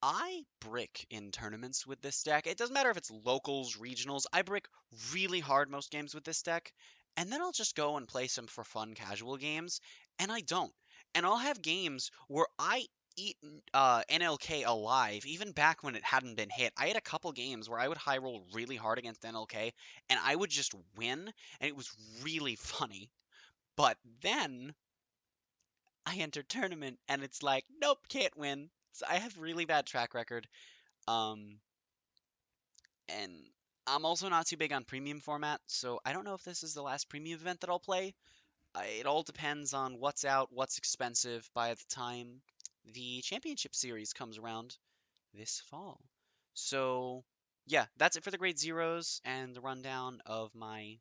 F: I brick in tournaments with this deck. It doesn't matter if it's locals, regionals. I brick really hard most games with this deck, and then I'll just go and play some for fun casual games, and I don't. And I'll have games where I eat NLK alive, even back when it hadn't been hit. I had a couple games where I would high roll really hard against NLK, and I would just win, and it was really funny. But then I enter tournament, and it's like, nope, can't win. So I have really bad track record. Um, and I'm also not too big on premium format, so I don't know if this is the last premium event that I'll play. It all depends on what's out, what's expensive by the time the championship series comes around this fall. So, yeah, that's it for the grade zeros and the rundown of my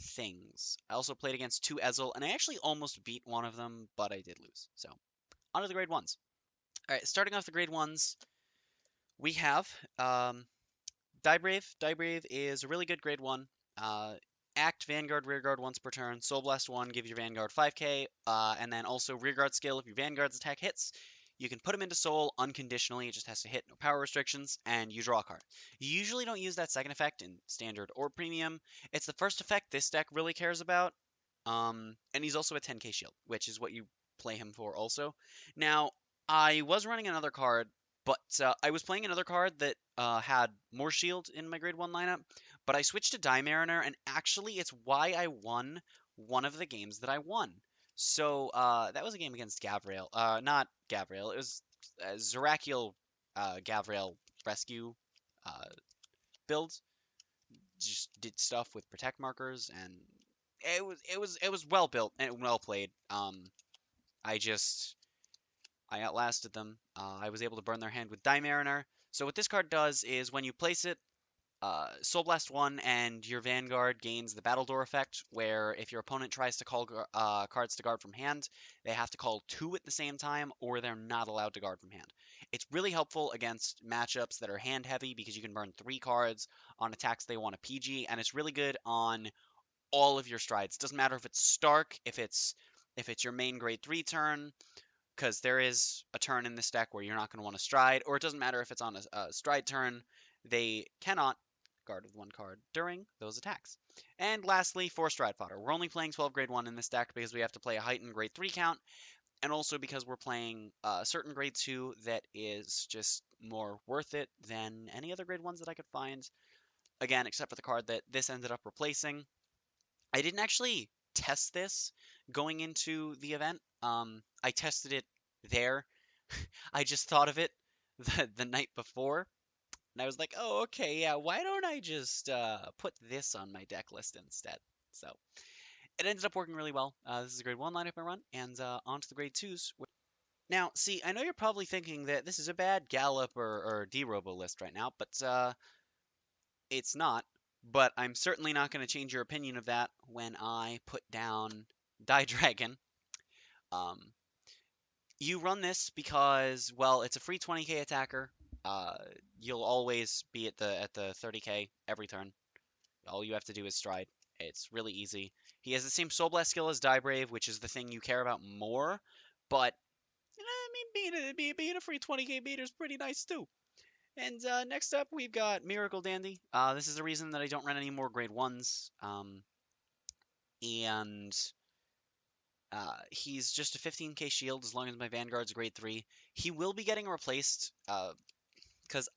F: things. I also played against 2 Ezel, and I actually almost beat one of them, but I did lose. So, on to the grade ones. All right, starting off the grade ones, we have Diebrave. Diebrave is a really good grade 1. Uh, Act, Vanguard, Rearguard once per turn. Soul Blast 1 gives your Vanguard 5k. And then also Rearguard skill, if your Vanguard's attack hits, you can put him into Soul unconditionally. It just has to hit, no power restrictions, and you draw a card. You usually don't use that second effect in Standard or Premium. It's the first effect this deck really cares about. And he's also a 10k shield, which is what you play him for also. Now, I was running another card, but I was playing another card that had more shield in my grade 1 lineup, but I switched to Die Mariner, and actually it's why I won one of the games that I won. So that was a game against Gavrail. Not Gavrail, it was Zerakiel Gavrail rescue uh, build. Just did stuff with protect markers, and it was well built and well played. I just I outlasted them. I was able to burn their hand with Die Mariner. So what this card does is when you place it, Soul Blast 1 and your Vanguard gains the Battle Door effect, where if your opponent tries to call cards to guard from hand, they have to call 2 at the same time, or they're not allowed to guard from hand. It's really helpful against matchups that are hand heavy because you can burn 3 cards on attacks they want a PG, and it's really good on all of your strides. Doesn't matter if it's Stark, if it's your main grade 3 turn, because there is a turn in this deck where you're not going to want to stride, or it doesn't matter if it's on a stride turn, they cannot guard with 1 card during those attacks. And lastly, for stride fodder. We're only playing 12 grade 1 in this deck because we have to play a heightened grade 3 count, and also because we're playing a certain grade 2 that is just more worth it than any other grade 1s that I could find. Again, except for the card that this ended up replacing. I didn't actually test this going into the event. I tested it there. I just thought of it the night before, and I was like, oh, okay, yeah, why don't I just put this on my deck list instead? So it ended up working really well. This is a grade 1 lineup I run, and on to the grade 2s. Now, see, I know you're probably thinking that this is a bad Gallop or D-Robo list right now, but It's not, but I'm certainly not going to change your opinion of that when I put down Die Dragon. Um, you run this because, well, it's a free 20k attacker. Uh, you'll always be at the 30k every turn. All you have to do is stride. It's really easy. He has the same Soul Blast skill as Die Brave, which is the thing you care about more. But I mean, being a free 20k beater is pretty nice too. And next up, we've got Miracle Dandy. This is the reason that I don't run any more grade 1s. And he's just a 15k shield as long as my Vanguard's grade 3. He will be getting replaced because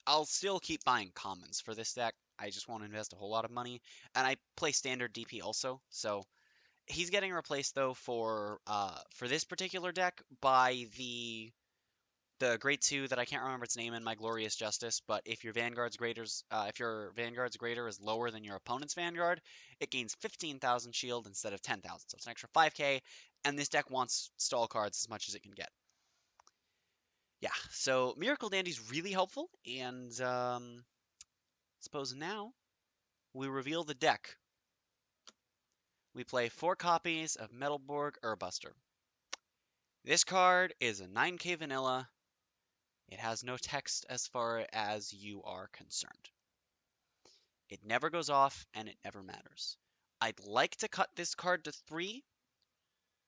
F: I'll still keep buying commons for this deck. I just won't invest a whole lot of money. And I play standard DP also, so he's getting replaced though for this particular deck by the grade 2 that I can't remember its name in My Glorious Justice, but if your Vanguard's greater is lower than your opponent's Vanguard, it gains 15,000 shield instead of 10,000. So it's an extra 5k, and this deck wants stall cards as much as it can get. Yeah, so Miracle Dandy's really helpful, and suppose now we reveal the deck. We play 4 copies of Metalborg Urbuster. This card is a 9k vanilla. It has no text as far as you are concerned. It never goes off, and it never matters. I'd like to cut this card to 3,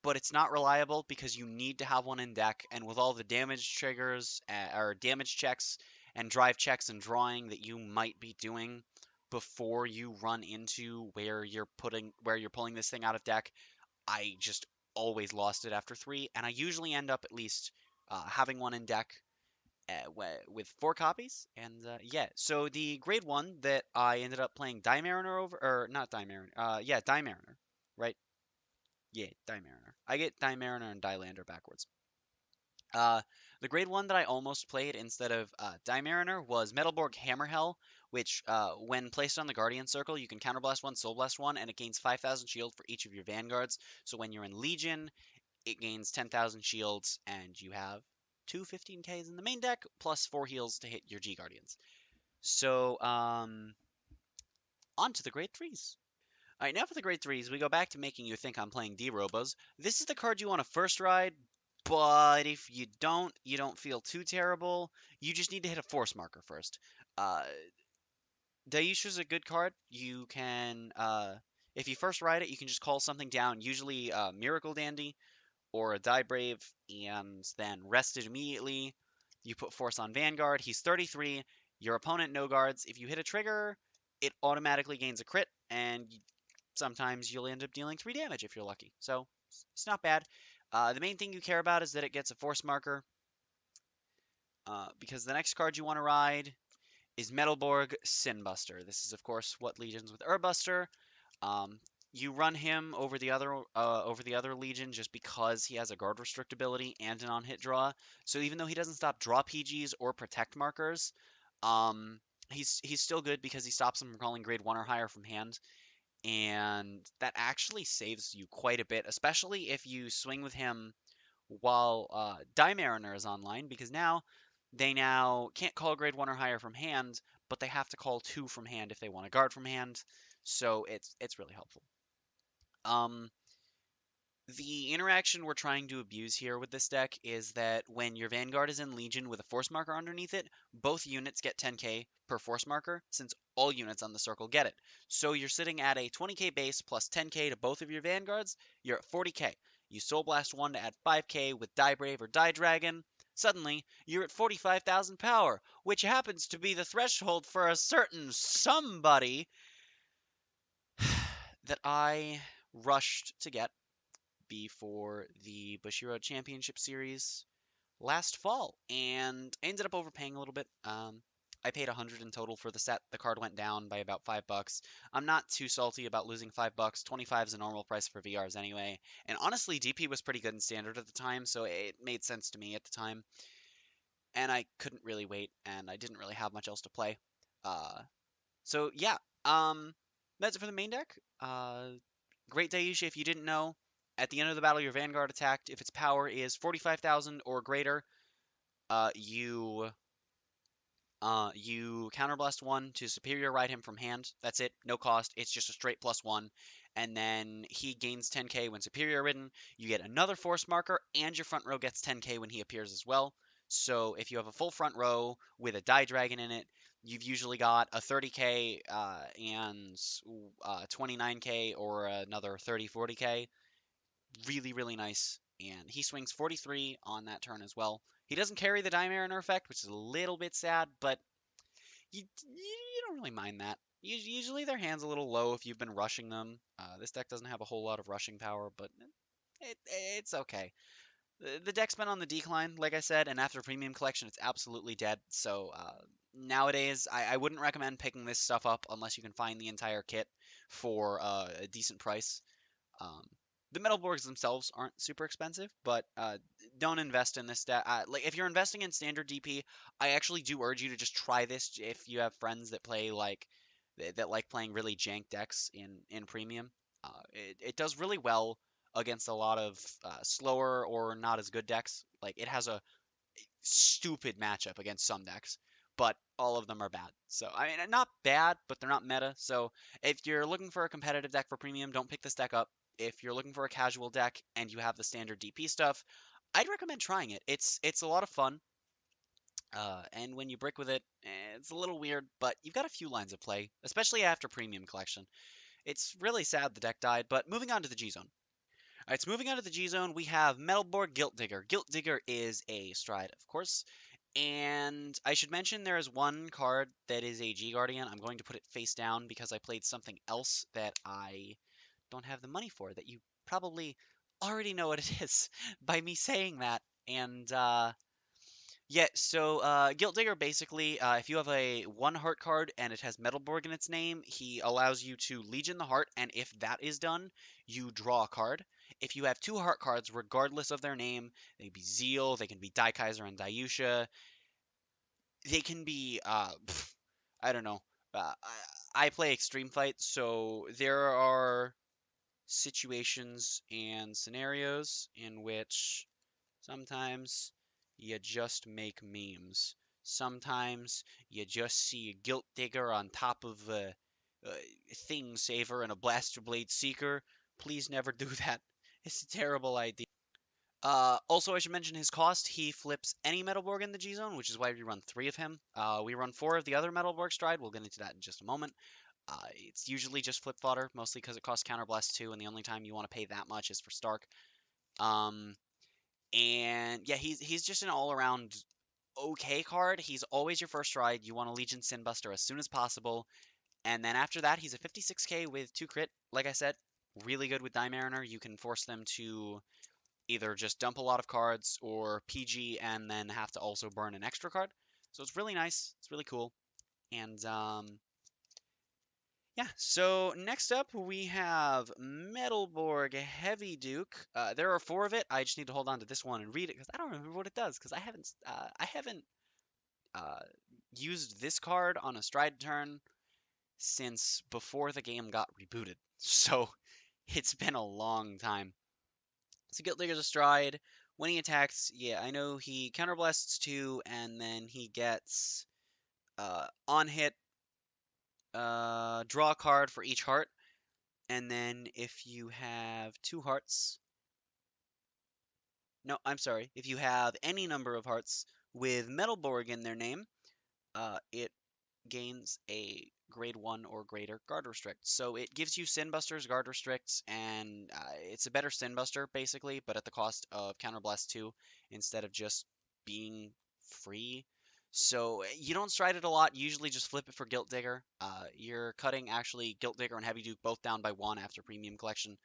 F: but it's not reliable because you need to have one in deck, and with all the damage triggers, or damage checks, and drive checks and drawing that you might be doing before you run into where you're pulling this thing out of deck, I just always lost it after 3, and I usually end up at least having one in deck with 4 copies. And yeah, so the grade 1 that I ended up playing Die Mariner over, or not Die Mariner, yeah, Die Mariner, right? Yeah, Die Mariner. I get Die Mariner and Die Lander backwards. Uh, the grade 1 that I almost played instead of Die Mariner was Metalborg Hammerhell, which, when placed on the Guardian Circle, you can Counterblast 1, Soul Blast 1, and it gains 5,000 shield for each of your Vanguards. So when you're in Legion, it gains 10,000 shields, and you have two 15Ks in the main deck, plus 4 heals to hit your G Guardians. So, on to the grade 3s. Alright, now for the grade 3s, we go back to making you think I'm playing D-Robos. This is the card you want to first ride, but if you don't feel too terrible. You just need to hit a force marker first. Uh, Daishu's a good card. You can, if you first ride it, you can just call something down, usually Miracle Dandy, or a Die Brave, and then rest it immediately. You put Force on Vanguard. He's 33. Your opponent no guards. If you hit a trigger, it automatically gains a crit, and sometimes you'll end up dealing 3 damage if you're lucky. So it's not bad. The main thing you care about is that it gets a Force marker, because the next card you want to ride is Metalborg Sinbuster. This is, of course, what Legions with Urbuster. Um, you run him over the other Legion just because he has a guard restrict ability and an on-hit draw. So even though he doesn't stop draw PGs or protect markers, he's still good because he stops them from calling grade 1 or higher from hand. And that actually saves you quite a bit, especially if you swing with him while Die Mariner is online, because now they can't call grade 1 or higher from hand, but they have to call 2 from hand if they want to guard from hand. So it's really helpful. Um, the interaction we're trying to abuse here with this deck is that when your Vanguard is in Legion with a Force marker underneath it, both units get 10k per Force marker, since all units on the circle get it. So you're sitting at a 20k base plus 10k to both of your Vanguards, you're at 40k. You Soul Blast 1 to add 5k with Die Brave or Die Dragon, suddenly you're at 45,000 power, which happens to be the threshold for a certain somebody that I rushed to get before the Bushiroad Championship Series last fall, and I ended up overpaying a little bit. I paid 100 in total for the set. The card went down by about $5. I'm not too salty about losing $5. 25 is a normal price for VRs anyway. And honestly, DP was pretty good in standard at the time, so it made sense to me at the time. And I couldn't really wait, and I didn't really have much else to play. So yeah, that's it for the main deck. Great Daisha, if you didn't know, at the end of the battle, your Vanguard attacked. If its power is 45,000 or greater, you You counterblast one to superior ride him from hand. That's it, no cost. It's just a straight +1. And then he gains 10k when superior ridden. You get another force marker, and your front row gets 10k when he appears as well. So if you have a full front row with a die dragon in it, you've usually got a 30k and 29k or another 30, 40k. Really, really nice. And he swings 43 on that turn as well. He doesn't carry the Die Mariner effect, which is a little bit sad, but you don't really mind that. Usually their hand's a little low if you've been rushing them. This deck doesn't have a whole lot of rushing power, but it's okay. The deck's been on the decline, like I said, and after Premium Collection, it's absolutely dead. So nowadays, I wouldn't recommend picking this stuff up unless you can find the entire kit for a decent price. Um, the metal boards themselves aren't super expensive, but don't invest in this deck. Like if you're investing in standard DP, I actually do urge you to just try this if you have friends that play like that like playing really jank decks in premium. It does really well against a lot of slower or not as good decks. Like it has a stupid matchup against some decks, but all of them are bad. So I mean, not bad, but they're not meta. So if you're looking for a competitive deck for premium, don't pick this deck up. If you're looking for a casual deck and you have the standard DP stuff, I'd recommend trying it. It's a lot of fun. And when you brick with it, it's a little weird, but you've got a few lines of play, especially after premium collection. It's really sad the deck died, but moving on to the G Zone. Alright, so moving on to the G Zone, we have Metalborg Guilt Digger. Guilt Digger is a stride, of course. And I should mention there is one card that is a G Guardian. I'm going to put it face down because I played something else that I don't have the money for, that you probably already know what it is by me saying that. And yeah, so Guilt Digger basically, if you have a 1 heart card and it has Metalborg in its name, he allows you to Legion the Heart, and if that is done, you draw a card. If you have 2 heart cards, regardless of their name, they can be Zeal, they can be Daikaiser and Dayusha, they can be, I don't know. I play Extreme Fight, so there are situations and scenarios in which sometimes you just make memes. Sometimes you just see a Guilt Digger on top of a Thing Saver and a Blaster Blade Seeker. Please never do that. It's a terrible idea. Also, I should mention his cost. He flips any Metalborg in the G Zone, which is why we run 3 of him. We run 4 of the other Metalborg Stride. We'll get into that in just a moment. It's usually just flip fodder, mostly because it costs Counterblast 2, and the only time you want to pay that much is for Stark. And yeah, he's just an all-around okay card. He's always your first ride. You want to Legion Sinbuster as soon as possible. And then after that, he's a 56k with 2 crit. Like I said, really good with Die Mariner. You can force them to either just dump a lot of cards or PG and then have to also burn an extra card. So it's really nice. It's really cool. And yeah, so next up we have Metalborg Heavy Duke. There are 4 of it. I just need to hold on to this one and read it because I don't remember what it does because I haven't uh, used this card on a stride turn since before the game got rebooted. So it's been a long time. So Guilt Digger's a stride. When he attacks, yeah, I know he counterblasts 2 and then he gets on hit draw a card for each heart. And then if you have 2 hearts, no, I'm sorry, if you have any number of hearts with Metalborg in their name, it gains a grade 1 or greater guard restrict. So it gives you Sinbusters, guard restricts, and it's a better Sinbuster basically, but at the cost of Counterblast 2 instead of just being free. So you don't stride it a lot, usually just flip it for Guilt Digger. You're cutting actually Guilt Digger and Heavy Duke both down by 1 after Premium Collection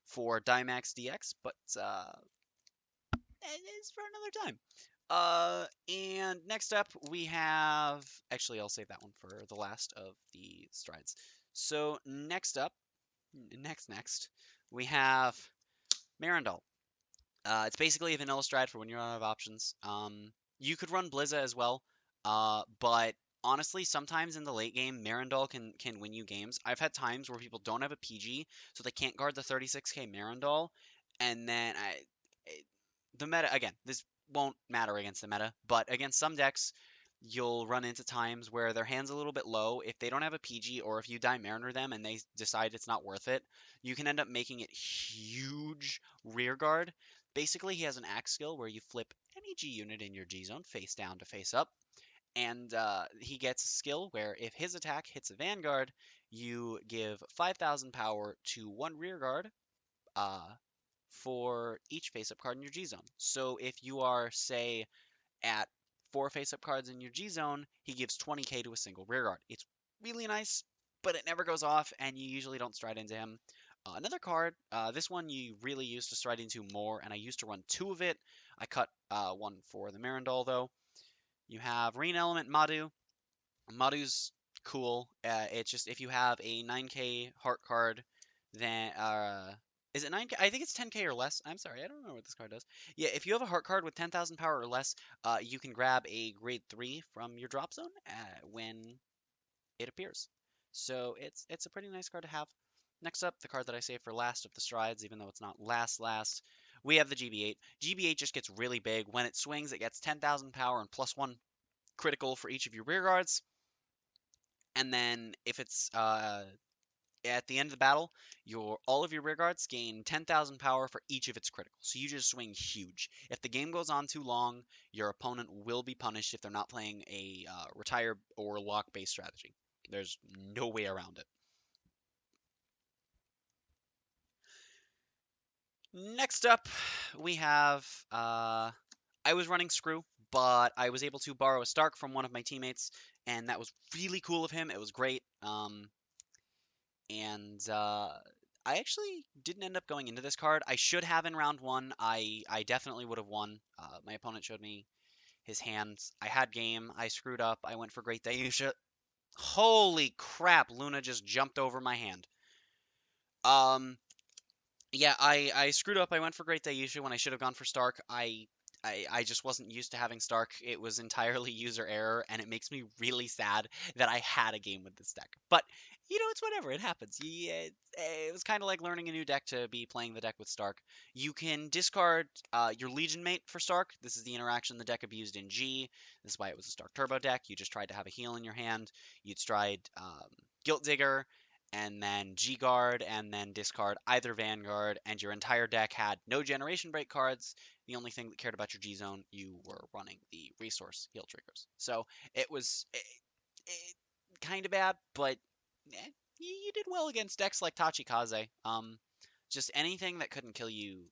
F: for Dimax DX, but it's for another time. And next up we have, actually I'll save that one for the last of the strides. So next up, next, we have Marindal. It's basically a vanilla stride for when you're out of options. You could run Blizza as well, but honestly, sometimes in the late game, Marindal can win you games. I've had times where people don't have a PG, so they can't guard the 36k Marindal, and then the meta again. This won't matter against the meta, but against some decks, you'll run into times where their hand's a little bit low. If they don't have a PG or if you die Mariner them and they decide it's not worth it, you can end up making it huge rear guard. Basically, he has an axe skill where you flip any G unit in your G zone face down to face up, and he gets a skill where if his attack hits a Vanguard, you give 5,000 power to one rear guard uh, for each face up card in your G zone. So if you are, say, at 4 face up cards in your G zone, he gives 20k to a single rear guard. It's really nice, but it never goes off, and you usually don't stride into him. Another card, this one you really used to stride into more, and I used to run 2 of it. I cut one for the Mirandol, though. You have Rain Element Madu. Madu's cool. It's just if you have a 9k heart card, then is it 9k? I think it's 10k or less. I'm sorry, I don't know what this card does. Yeah, if you have a heart card with 10,000 power or less, you can grab a grade 3 from your drop zone when it appears. So it's a pretty nice card to have. Next up, the card that I saved for last of the strides, even though it's not last, we have the GB8. GB8 just gets really big. When it swings, it gets 10,000 power and +1 critical for each of your rear guards. And then if it's at the end of the battle, all of your rear guards gain 10,000 power for each of its criticals. So you just swing huge. If the game goes on too long, your opponent will be punished if they're not playing a retire or lock based strategy. There's no way around it. Next up, we have I was running Screw, but I was able to borrow a Stark from one of my teammates, and that was really cool of him. It was great. And I actually didn't end up going into this card. I should have in round 1. I definitely would have won. My opponent showed me his hands. I had game. I screwed up. I went for Great Dayusha. Holy crap! Luna just jumped over my hand. Yeah, I screwed up. I went for Great Dayusha when I should have gone for Stark. I just wasn't used to having Stark. It was entirely user error, and it makes me really sad that I had a game with this deck. But, it's whatever. It happens. Yeah, it was kind of like learning a new deck to be playing the deck with Stark. You can discard your Legion Mate for Stark. This is the interaction the deck abused in G. This is why it was a Stark Turbo deck. You just tried to have a heal in your hand. You'd stride Guilt Digger, and then G-Guard, and then discard either Vanguard, and your entire deck had no Generation Break cards. The only thing that cared about your G-Zone, you were running the Resource Heal triggers. So it was kind of bad, but you did well against decks like Tachikaze. Just anything that couldn't kill you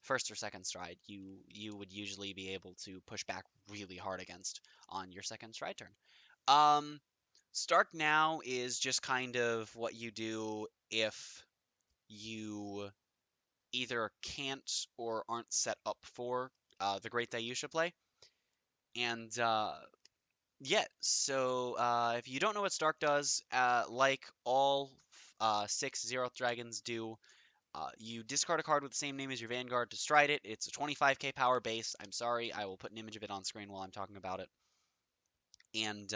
F: first or second stride, you would usually be able to push back really hard against on your second stride turn. Stark now is just kind of what you do if you either can't or aren't set up for the Great Dayusha play. And yeah, so if you don't know what Stark does, like all 6 Zeroth Dragons do, you discard a card with the same name as your Vanguard to stride it. It's a 25k power base. I'm sorry, I will put an image of it on screen while I'm talking about it. And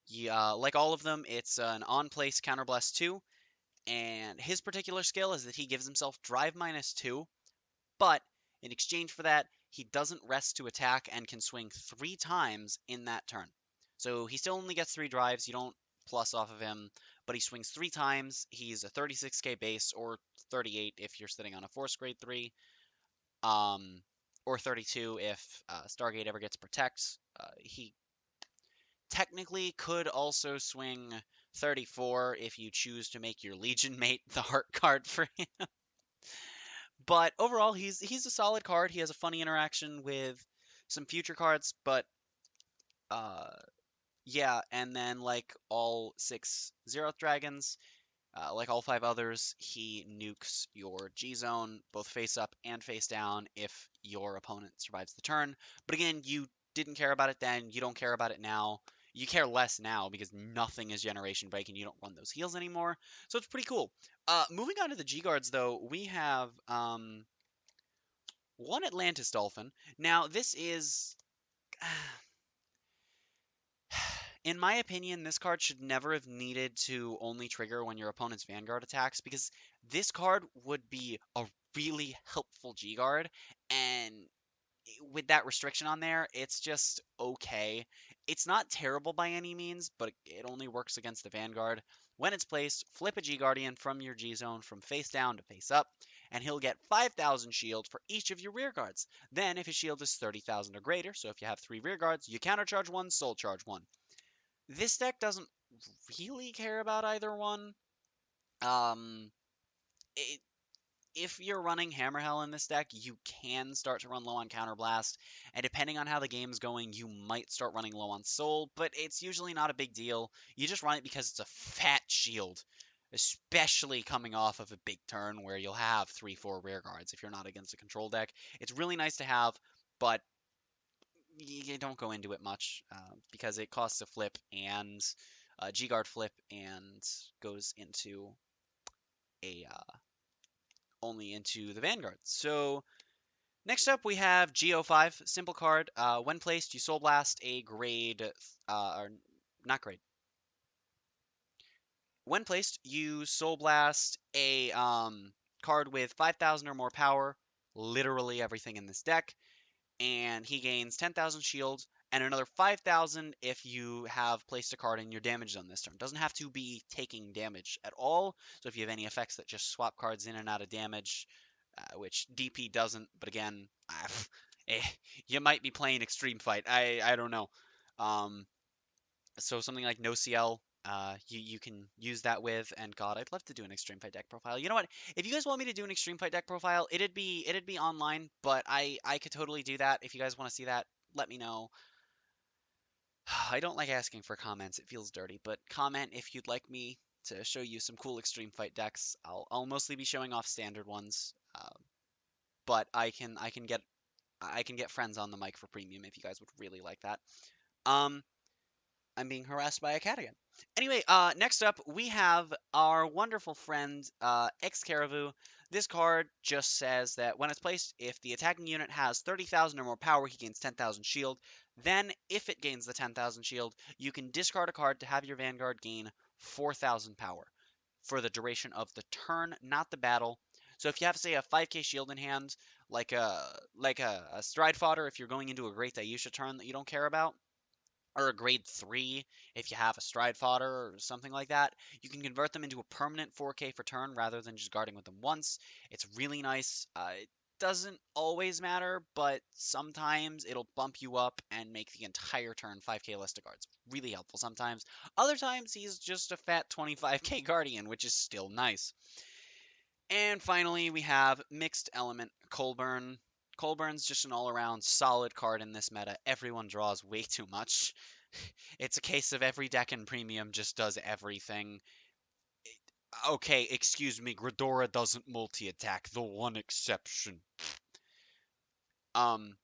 F: yeah, like all of them, it's an on-place Counterblast 2, and his particular skill is that he gives himself Drive -2, but in exchange for that, he doesn't rest to attack and can swing 3 times in that turn. So he still only gets 3 drives, you don't plus off of him, but he swings 3 times. He's a 36k base, or 38 if you're sitting on a Force Grade 3, or 32 if Stargate ever gets Protect. He technically could also swing 34 if you choose to make your Legion Mate the heart card for him. But overall, he's a solid card. He has a funny interaction with some future cards, but uh, yeah, and then like all 6 Zeroth Dragons, like all 5 others, he nukes your G zone, both face up and face down, if your opponent survives the turn. But again, you didn't care about it then, you don't care about it now. You care less now because nothing is Generation Break and you don't run those heals anymore. So it's pretty cool. Moving on to the G Guards, though, we have one Atlantis Dolphin. Now, this is. In my opinion, this card should never have needed to only trigger when your opponent's Vanguard attacks, because this card would be a really helpful G-Guard, and with that restriction on there, it's just okay. It's not terrible by any means, but it only works against the Vanguard. When it's placed, flip a G Guardian from your G zone from face down to face up, and he'll get 5,000 shield for each of your rear guards. Then, if his shield is 30,000 or greater, so if you have 3 rear guards, you countercharge 1, soul charge 1. This deck doesn't really care about either one. Um, it, if you're running Hammer Hell in this deck, you can start to run low on Counterblast, and depending on how the game's going, you might start running low on Soul, but it's usually not a big deal. You just run it because it's a fat shield, especially coming off of a big turn where you'll have 3-4 rear guards if you're not against a control deck. It's really nice to have, but you don't go into it much because it costs a flip and G-Guard flip and goes into a only into the Vanguard. So next up, we have Go5, simple card. When placed, you Soul Blast a grade, or not grade. When placed, you Soul Blast a card with 5,000 or more power, literally everything in this deck, and he gains 10,000 shield and another 5,000 if you have placed a card in your damage zone this turn. Doesn't have to be taking damage at all. So if you have any effects that just swap cards in and out of damage, which DP doesn't, but again, eh, you might be playing Extreme Fight. I don't know. Um, so something like No CL, you can use that with. And God, I'd love to do an Extreme Fight deck profile. You know what? If you guys want me to do an Extreme Fight deck profile, it'd be online, but I could totally do that. If you guys want to see that, let me know. I don't like asking for comments. It feels dirty, but comment if you'd like me to show you some cool Extreme Fight decks. I'll mostly be showing off standard ones, but I can get friends on the mic for premium if you guys would really like that. Um, I'm being harassed by a cat again. Anyway, next up we have our wonderful friend X Caribou. This card just says that when it's placed, if the attacking unit has 30,000 or more power, he gains 10,000 shield. Then, if it gains the 10,000 shield, you can discard a card to have your Vanguard gain 4,000 power for the duration of the turn, not the battle. So if you have, say, a 5k shield in hand, like a stride fodder, if you're going into a Great Ayusha turn that you don't care about, or a grade 3 if you have a stride fodder or something like that, you can convert them into a permanent 4k for turn rather than just guarding with them once. It's really nice. It doesn't always matter, but sometimes it'll bump you up and make the entire turn 5k less to guards. Really helpful sometimes. Other times he's just a fat 25k guardian, which is still nice. And finally, we have Mixed Element Colburn. Colburn's just an all-around solid card in this meta. Everyone draws way too much. It's a case of every deck in Premium just does everything. Okay, excuse me, Gridora doesn't multi-attack, the one exception. Um,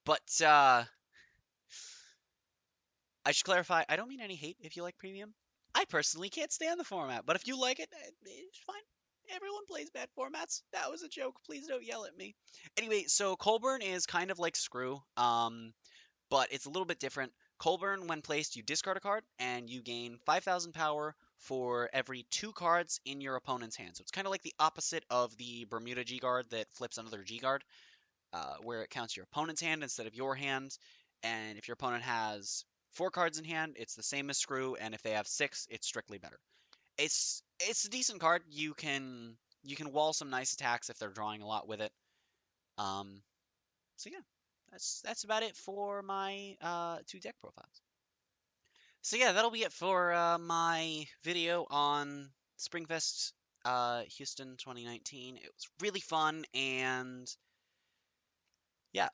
F: but I should clarify, I don't mean any hate if you like Premium. I personally can't stand the format, but if you like it, it's fine. Everyone plays bad formats. That was a joke. Please don't yell at me. Anyway, so Colburn is kind of like Screw, but it's a little bit different. Colburn, when placed, you discard a card, and you gain 5,000 power for every 2 cards in your opponent's hand. So it's kind of like the opposite of the Bermuda G-Guard that flips another G-Guard, where it counts your opponent's hand instead of your hand. And if your opponent has 4 cards in hand, it's the same as Screw, and if they have 6, it's strictly better. It's a decent card. You can wall some nice attacks if they're drawing a lot with it. Um, so yeah, that's about it for my 2 deck profiles. So yeah, that'll be it for my video on Springfest Houston 2019. It was really fun, and yeah,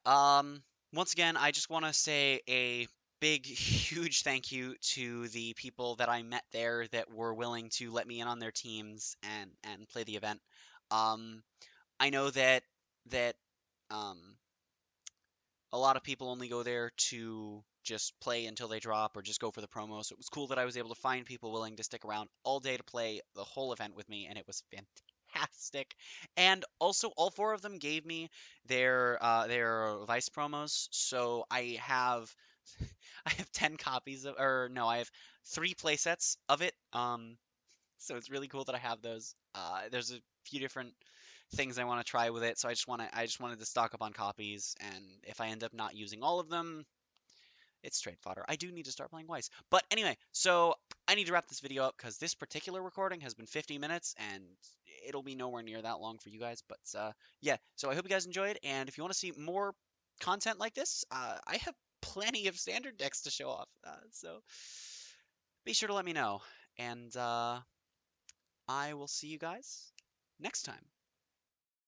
F: once again, I just want to say a big, huge thank you to the people that I met there that were willing to let me in on their teams and play the event. Um, I know that um, a lot of people only go there to just play until they drop or just go for the promo. So it was cool that I was able to find people willing to stick around all day to play the whole event with me, and it was fantastic. And also, all 4 of them gave me their Vice promos. So I have I have 10 copies of, or no, I have 3 playsets of it. So it's really cool that I have those. There's a few different things I want to try with it. So I just wanted to stock up on copies, and if I end up not using all of them, it's trade fodder. I do need to start playing Weiss. But anyway, so I need to wrap this video up because this particular recording has been 50 minutes and it'll be nowhere near that long for you guys. But yeah, so I hope you guys enjoyed. And if you want to see more content like this, I have plenty of standard decks to show off. So be sure to let me know. And I will see you guys next time.